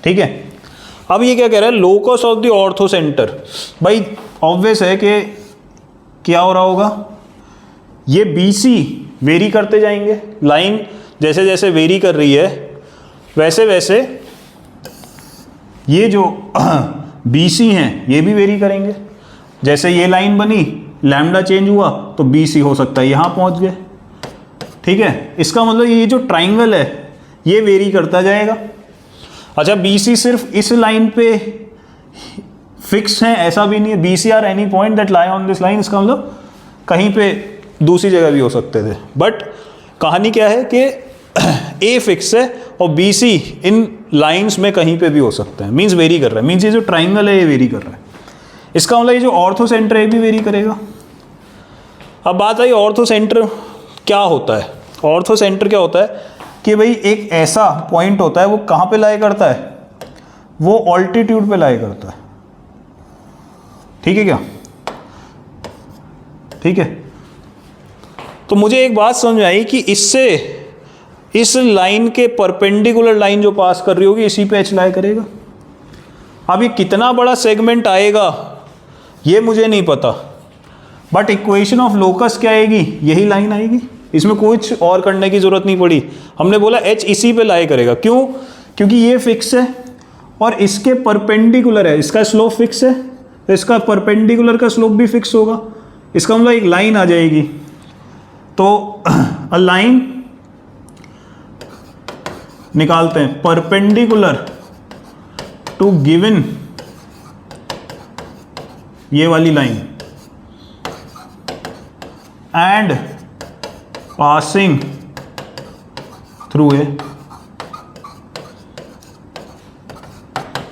ठीक है? अब ये क्या कह रहा है? Locus of the ortho centre. भाई ऑब्वियस है कि क्या हो रहा होगा? ये BC वेरी करते जाएंगे, लाइन जैसे जैसे वेरी कर रही है वैसे वैसे ये जो BC हैं ये भी वेरी करेंगे। जैसे ये लाइन बनी, लैम्डा चेंज हुआ तो BC हो सकता है यहाँ पहुँच गए, ठीक है। इसका मतलब ये जो ट्राइंगल है ये वेरी करता जाएगा। अच्छा, BC सिर्फ इस लाइन पे फिक्स है ऐसा भी नहीं है, BC are any point that lie on this line, इसका मतलब कहीं पे दूसरी जगह भी हो सकते थे। बट कहानी क्या है कि A फिक्स है और BC इन लाइंस में कहीं पे भी हो सकता है, मीन्स वेरी कर रहा है, मीन्स ये जो ट्राइंगल है ये वेरी कर रहा है। इसका मतलब ये जो ऑर्थो सेंटर है भी वेरी करेगा। अब बात आई ऑर्थो सेंटर क्या होता है। ऑर्थो सेंटर क्या होता है कि भाई एक ऐसा पॉइंट होता है, वो कहाँ पे लाई करता है, वो ऑल्टीट्यूड पे लाई करता है, ठीक है क्या, ठीक है। तो मुझे एक बात समझ आई कि इससे इस लाइन के परपेंडिकुलर लाइन जो पास कर रही होगी इसी पे H लाई करेगा। अब ये कितना बड़ा सेगमेंट आएगा ये मुझे नहीं पता, बट इक्वेशन ऑफ लोकस क्या आएगी, यही लाइन आएगी, इसमें कुछ और करने की जरूरत नहीं पड़ी। हमने बोला H इसी पे लाई करेगा, क्यों, क्योंकि ये फिक्स है और इसके परपेंडिकुलर है, इसका स्लोप फिक्स है तो इसका परपेंडिकुलर का स्लोप भी फिक्स होगा। इसका मतलब एक लाइन आ जाएगी। तो अ लाइन निकालते हैं, परपेंडिकुलर टू गिवन ये वाली line and passing through a,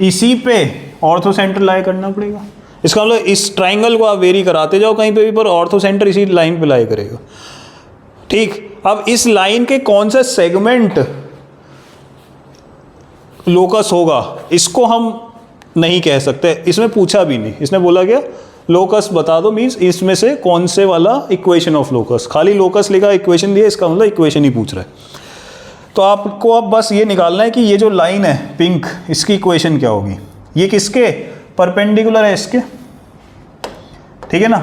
इसी पे ऑर्थो सेंटर लाई करना पड़ेगा। इसका मतलब इस ट्राइंगल को आप वेरी कराते जाओ कहीं पे भी, पर ऑर्थो सेंटर इसी लाइन पे लाई करेगा, ठीक। अब इस लाइन के कौन सा सेगमेंट लोकस होगा इसको हम नहीं कह सकते, इसमें पूछा भी नहीं, इसने बोला क्या लोकस बता दो, मीन्स इसमें से कौन से वाला इक्वेशन ऑफ लोकस, खाली लोकस लिखा इक्वेशन दिया, इसका मतलब इक्वेशन ही पूछ रहा है। तो आपको अब बस ये निकालना है कि ये जो लाइन है पिंक, इसकी इक्वेशन क्या होगी, ये किसके परपेंडिकुलर है, इसके, ठीक है ना।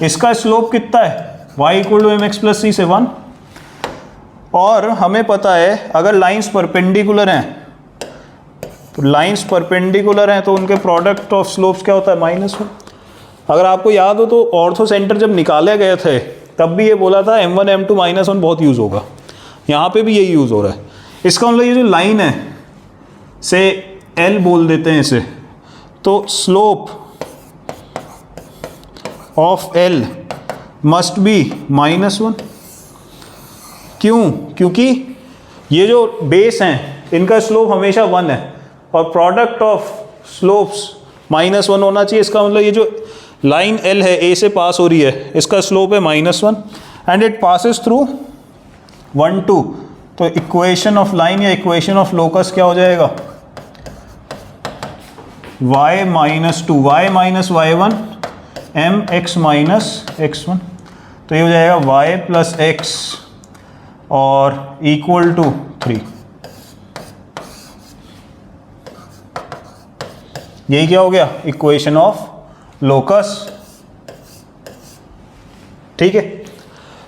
इसका स्लोप कितना है, y = mx + c से 1, और हमें पता है अगर लाइंस परपेंडिकुलर हैं तो लाइंस परपेंडिकुलर हैं तो उनके प्रोडक्ट ऑफ स्लोप्स क्या होता है, -1। अगर आपको याद हो तो ऑर्थो सेंटर जब निकाले गए थे तब भी ये बोला था m1 m2 -1 बहुत यूज़ होगा, यहाँ पे भी यही यूज़ हो रहा है। इसका मतलब ये जो लाइन है से L बोल देते हैं इसे, तो slope of L must be -1। क्यों, क्योंकि ये जो बेस हैं इनका स्लोप हमेशा 1 है और प्रोडक्ट ऑफ स्लोप्स -1 होना चाहिए। इसका मतलब ये जो लाइन L है A से पास हो रही है, इसका स्लोप है -1 एंड इट पासिस थ्रू 1 2। तो इक्वेशन ऑफ लाइन या इक्वेशन ऑफ लोकस क्या हो जाएगा, y - 2 y - y1 mx - x1, तो ये हो जाएगा y + x और इक्वल टू 3। यही क्या हो गया, इक्वेशन ऑफ लोकस, ठीक है।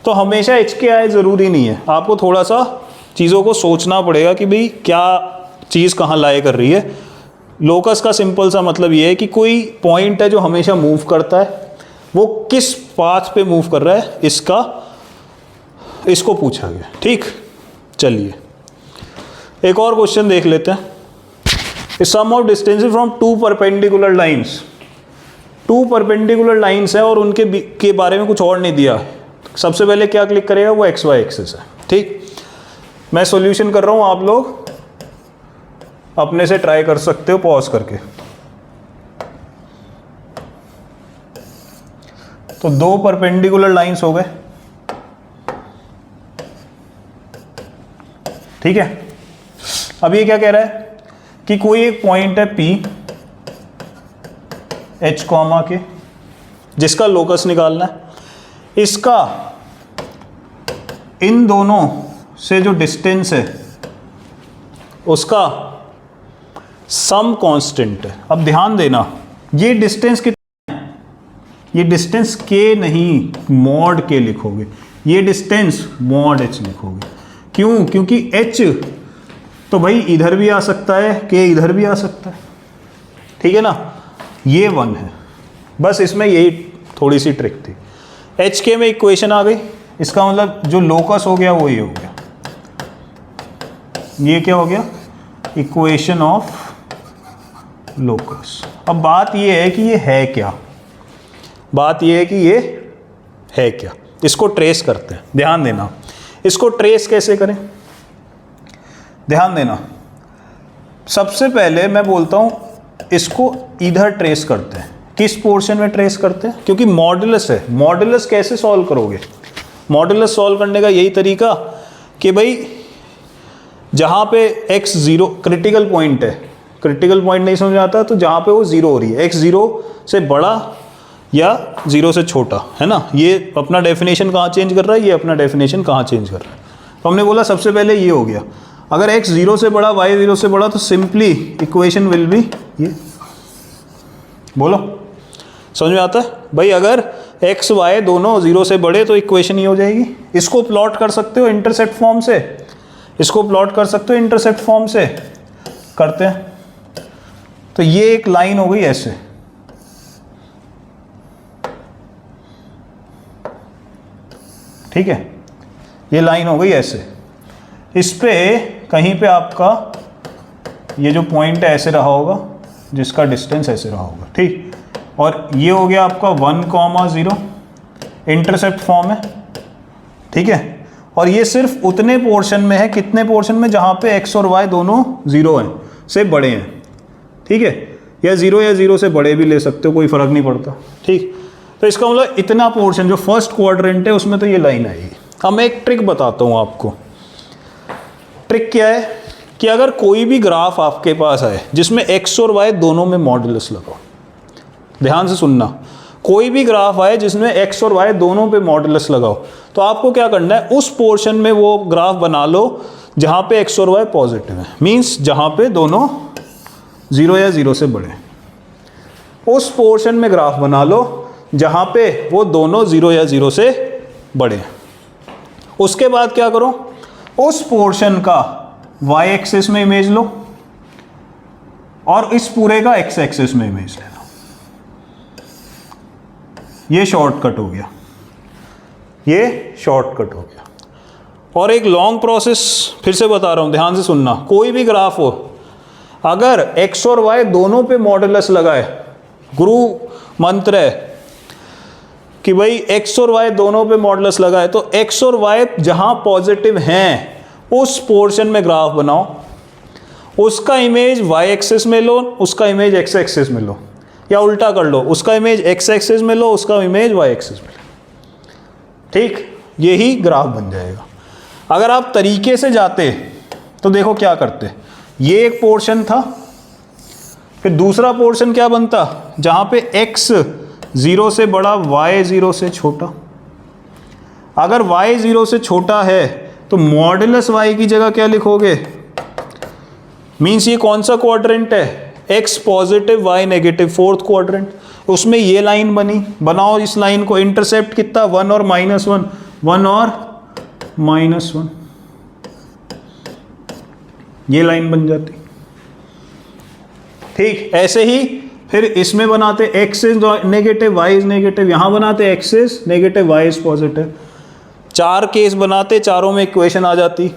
तो हमेशा HKI ज़रूरी नहीं है, आपको थोड़ा सा चीज़ों को सोचना पड़ेगा कि भाई क्या चीज़ कहाँ लाई कर रही है। लोकस का सिंपल सा मतलब ये है कि कोई पॉइंट है जो हमेशा मूव करता है, वो किस पाथ पे मूव कर रहा है, इसको पूछा गया, ठीक। चलिए एक और क्वेश्चन देख लेते हैं। Sum of distances from 2 perpendicular lines, 2 perpendicular lines है और उनके के बारे में कुछ और नहीं दिया। सबसे पहले क्या क्लिक करेगा, वो XY एक्सिस है, ठीक। मैं सॉल्यूशन कर रहा हूँ, आप लोग अपने से ट्राई कर सकते हो पॉज करके। तो 2 परपेंडिकुलर लाइंस हो गए, ठीक है। अब ये क्या कह रहा है कि कोई एक पॉइंट है P H कॉमा के, जिसका लोकस निकालना है। इसका इन दोनों से जो डिस्टेंस है उसका सम कांस्टेंट है। अब ध्यान देना, ये डिस्टेंस कितना है, ये डिस्टेंस K नहीं मॉड K लिखोगे, ये डिस्टेंस मॉड H लिखोगे। क्यों, क्योंकि H तो भाई इधर भी आ सकता है, K इधर भी आ सकता है, ठीक है ना, ये 1 है, बस इसमें यही थोड़ी सी ट्रिक थी। एच के में इक्वेशन आ गई, इसका मतलब जो लोकस हो गया वो ये हो गया, ये क्या हो गया, इक्वेशन ऑफ लोकस। अब बात ये है कि ये है क्या, बात ये है कि ये है क्या, इसको ट्रेस करते हैं। ध्यान देना, इसको ट्रेस कैसे करें, ध्यान देना। सबसे पहले मैं बोलता हूं इसको इधर ट्रेस करते हैं। किस पोर्शन में ट्रेस करते हैं, क्योंकि मॉड्यूलस है। मॉड्यूलस कैसे सॉल्व करोगे, मॉड्यूलस सॉल्व करने का यही तरीका कि भाई जहां पे x 0 क्रिटिकल पॉइंट है, क्रिटिकल पॉइंट नहीं समझ आता तो जहां पे वो 0 हो रही है, x 0 से बड़ा या 0 से छोटा, है ना। ये अपना डेफिनेशन कहाँ चेंज कर रहा है, ये अपना डेफिनेशन कहाँ चेंज कर रहा है। तो हमने बोला सबसे पहले ये हो गया, अगर x 0 से बड़ा y 0 से बड़ा तो सिंपली इक्वेशन विल बी ये, बोलो समझ में आता है भाई। अगर x y दोनों 0 से बड़े तो इक्वेशन ये हो जाएगी। इसको प्लॉट कर सकते हो इंटरसेप्ट फॉर्म से, इसको प्लॉट कर सकते हो इंटरसेप्ट फॉर्म से, करते हैं। तो ये एक लाइन हो गई ऐसे, ठीक है, ये लाइन हो गई ऐसे। इस पे कहीं पे आपका ये जो पॉइंट है ऐसे रहा होगा, जिसका डिस्टेंस ऐसे रहा होगा, ठीक। और ये हो गया आपका 1,0 इंटरसेप्ट फॉर्म है, ठीक है। और ये सिर्फ उतने पोर्शन में है, कितने पोर्शन में, जहां पे x और y दोनों 0 हैं, से बड़े हैं, ठीक है। या 0 से बड़े भी ले सकते हो, कोई फर्क नहीं पड़ता, ठीक। तो इसका मतलब इतना पोर्शन जो फर्स्ट क्वाड्रेंट है उसमें तो ये लाइन आएगी। अब मैं एक ट्रिक बताता हूँ आपको। ट्रिक क्या है कि अगर कोई भी ग्राफ आपके पास आए जिसमें x और y दोनों में मॉड्यूलस लगाओ, ध्यान से सुनना, कोई भी ग्राफ आए जिसमें x और y दोनों पे मॉड्यूलस लगाओ, तो आपको क्या करना है, उस पोर्शन में वो ग्राफ बना लो जहां पे x और y पॉजिटिव है, मींस जहां पे दोनों 0 या 0 से बड़े। उस पोर्शन में ग्राफ बना लो जहां पे वो दोनों 0 या 0 से बड़े। उसके बाद क्या करो, उस पोर्शन का y एक्सिस में इमेज लो और इस पूरे का x एक्सिस में इमेज ले लो। ये शॉर्टकट हो गया, ये शॉर्टकट हो गया। और एक लॉन्ग प्रोसेस फिर से बता रहा हूं, ध्यान से सुनना। कोई भी ग्राफ हो, अगर x और y दोनों पे मॉड्यूलस लगाए, गुरु मंत्र है कि भाई x और y दोनों पे मॉड्यूलस लगाए, तो x और y जहां पॉजिटिव हैं उस पोर्शन में ग्राफ बनाओ, उसका इमेज y एक्सिस में लो, उसका इमेज x एक्सिस में लो, या उल्टा कर लो, उसका इमेज x एक्सिस में लो, उसका इमेज y एक्सिस में लो, ठीक। यही ग्राफ बन जाएगा। अगर आप तरीके से जाते तो देखो क्या करते, ये एक पोर्शन था, फिर दूसरा पोर्शन क्या बनता, जहां पे x 0 से बड़ा, y 0 से छोटा। अगर y 0 से छोटा है तो मॉड्यूलस y की जगह क्या लिखोगे, मीन्स ये कौन सा क्वाड्रेंट है, x positive y negative, fourth quadrant. उसमें ये लाइन बनी, बनाओ इस लाइन को, इंटरसेप्ट कितना, 1 और -1, 1 और -1, ये लाइन बन जाती, ठीक। ऐसे ही फिर इसमें बनाते x is negative y is negative, यहां बनाते x is negative y is positive. 4 case बनाते, चारों में इक्वेशन आ जाती,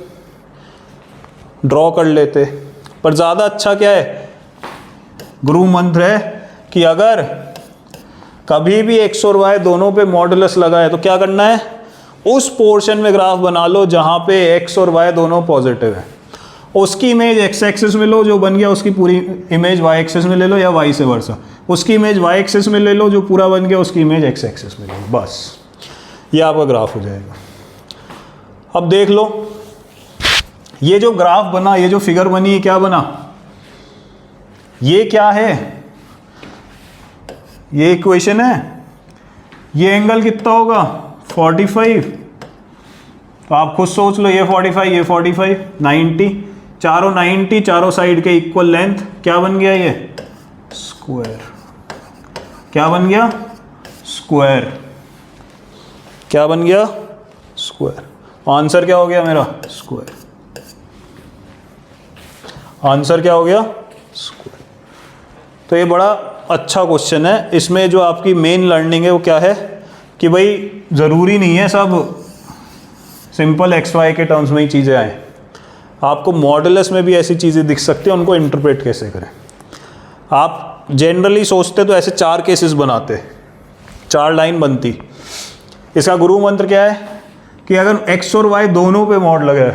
ड्रॉ कर लेते। पर ज़्यादा अच्छा क्या है, गुरु मंत्र है कि अगर कभी भी x और y दोनों पे मॉड्यूलस लगाए तो क्या करना है, उस पोर्शन में ग्राफ बना लो जहां पे x और y दोनों पॉजिटिव है, उसकी इमेज x एक्सिस में लो, जो बन गया उसकी पूरी इमेज y एक्सिस में ले लो, या y से वर्सा, उसकी इमेज y एक्सिस में ले लो, जो पूरा बन गया उसकी इमेज x एक्सिस में ले लो, बस ये आपका ग्राफ हो जाएगा। अब देख लो, ये जो ग्राफ बना, ये जो फिगर बनी, ये क्या बना, ये क्या है, ये इक्वेशन है। ये एंगल कितना होगा, 45। तो आप खुद सोच लो, ये 45, ये 45, 90, चारों 90, चारों साइड के इक्वल लेंथ, क्या बन गया, ये स्क्वायर। क्या बन गया, स्क्वायर। क्या बन गया, स्क्वायर। आंसर क्या हो गया मेरा, स्क्वायर। आंसर क्या हो गया, स्क्वायर। तो ये बड़ा अच्छा क्वेश्चन है। इसमें जो आपकी मेन लर्निंग है वो क्या है कि भाई ज़रूरी नहीं है सब सिंपल एक्स वाई के टर्म्स में ही चीज़ें आएँ, आपको मॉडुलस में भी ऐसी चीज़ें दिख सकती हैं, उनको इंटरप्रेट कैसे करें। आप जनरली सोचते तो ऐसे 4 केसेस बनाते, 4 लाइन बनती। इसका गुरु मंत्र क्या है कि अगर एक्स और वाई दोनों पे मॉड लगे,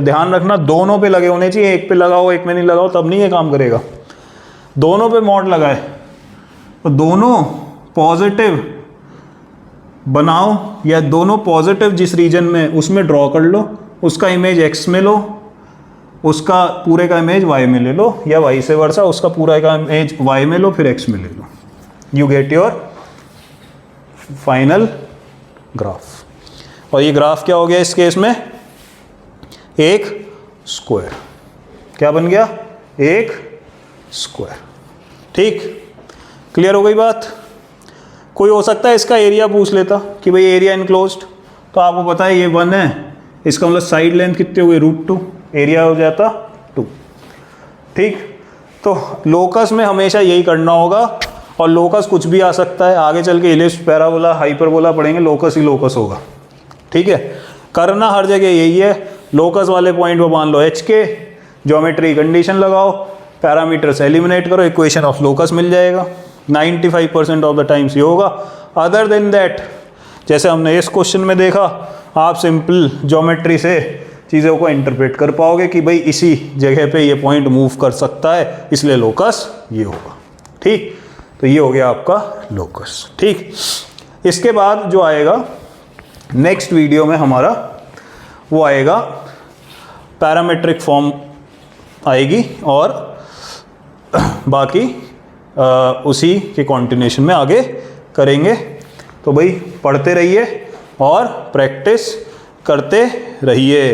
ध्यान रखना दोनों पे लगे होने चाहिए, एक पे लगाओ एक में नहीं लगाओ तब नहीं ये काम करेगा। दोनों पे मॉड लगा है तो दोनों पॉजिटिव बनाओ, या दोनों पॉजिटिव जिस रीजन में उसमें ड्रॉ कर लो, उसका इमेज एक्स में लो, उसका पूरे का इमेज वाई में ले लो, या वाई से वर्सा उसका पूरा का इमेज वाई में लो फिर एक्स में ले लो। You get your final graph. और ये ग्राफ क्या हो गया इस केस में, एक स्क्वायर। क्या बन गया, एक स्क्वायर। ठीक, क्लियर हो गई बात। कोई हो सकता है इसका एरिया पूछ लेता कि भाई एरिया इनक्लोज्ड, तो आपको पता है ये 1 है, इसका मतलब साइड लेंथ कितने हुए √2, एरिया हो जाता 2। ठीक, तो लोकस में हमेशा यही करना होगा, और लोकस कुछ भी आ सकता है, आगे चल के इलिप्स, पैराबोला, हाइपरबोला पढ़ेंगे, लोकस ही लोकस होगा। ठीक है, करना हर जगह यही है, लोकस वाले पॉइंट पर मान लो एच के, ज्योमेट्री कंडीशन लगाओ, पैरामीटर्स एलिमिनेट करो, इक्वेशन ऑफ लोकस मिल जाएगा। 95% ऑफ द टाइम्स ये होगा। अदर देन दैट, जैसे हमने इस क्वेश्चन में देखा, आप सिंपल ज्योमेट्री से चीज़ों को इंटरप्रेट कर पाओगे कि भाई इसी जगह पे ये पॉइंट मूव कर सकता है, इसलिए लोकस ये होगा। ठीक, तो ये हो गया आपका लोकस। ठीक, इसके बाद जो आएगा नेक्स्ट वीडियो में हमारा वो आएगा पैरामेट्रिक फॉर्म आएगी, और बाकी उसी के कॉन्टिन्यूशन में आगे करेंगे। तो भाई पढ़ते रहिए और प्रैक्टिस करते रहिए।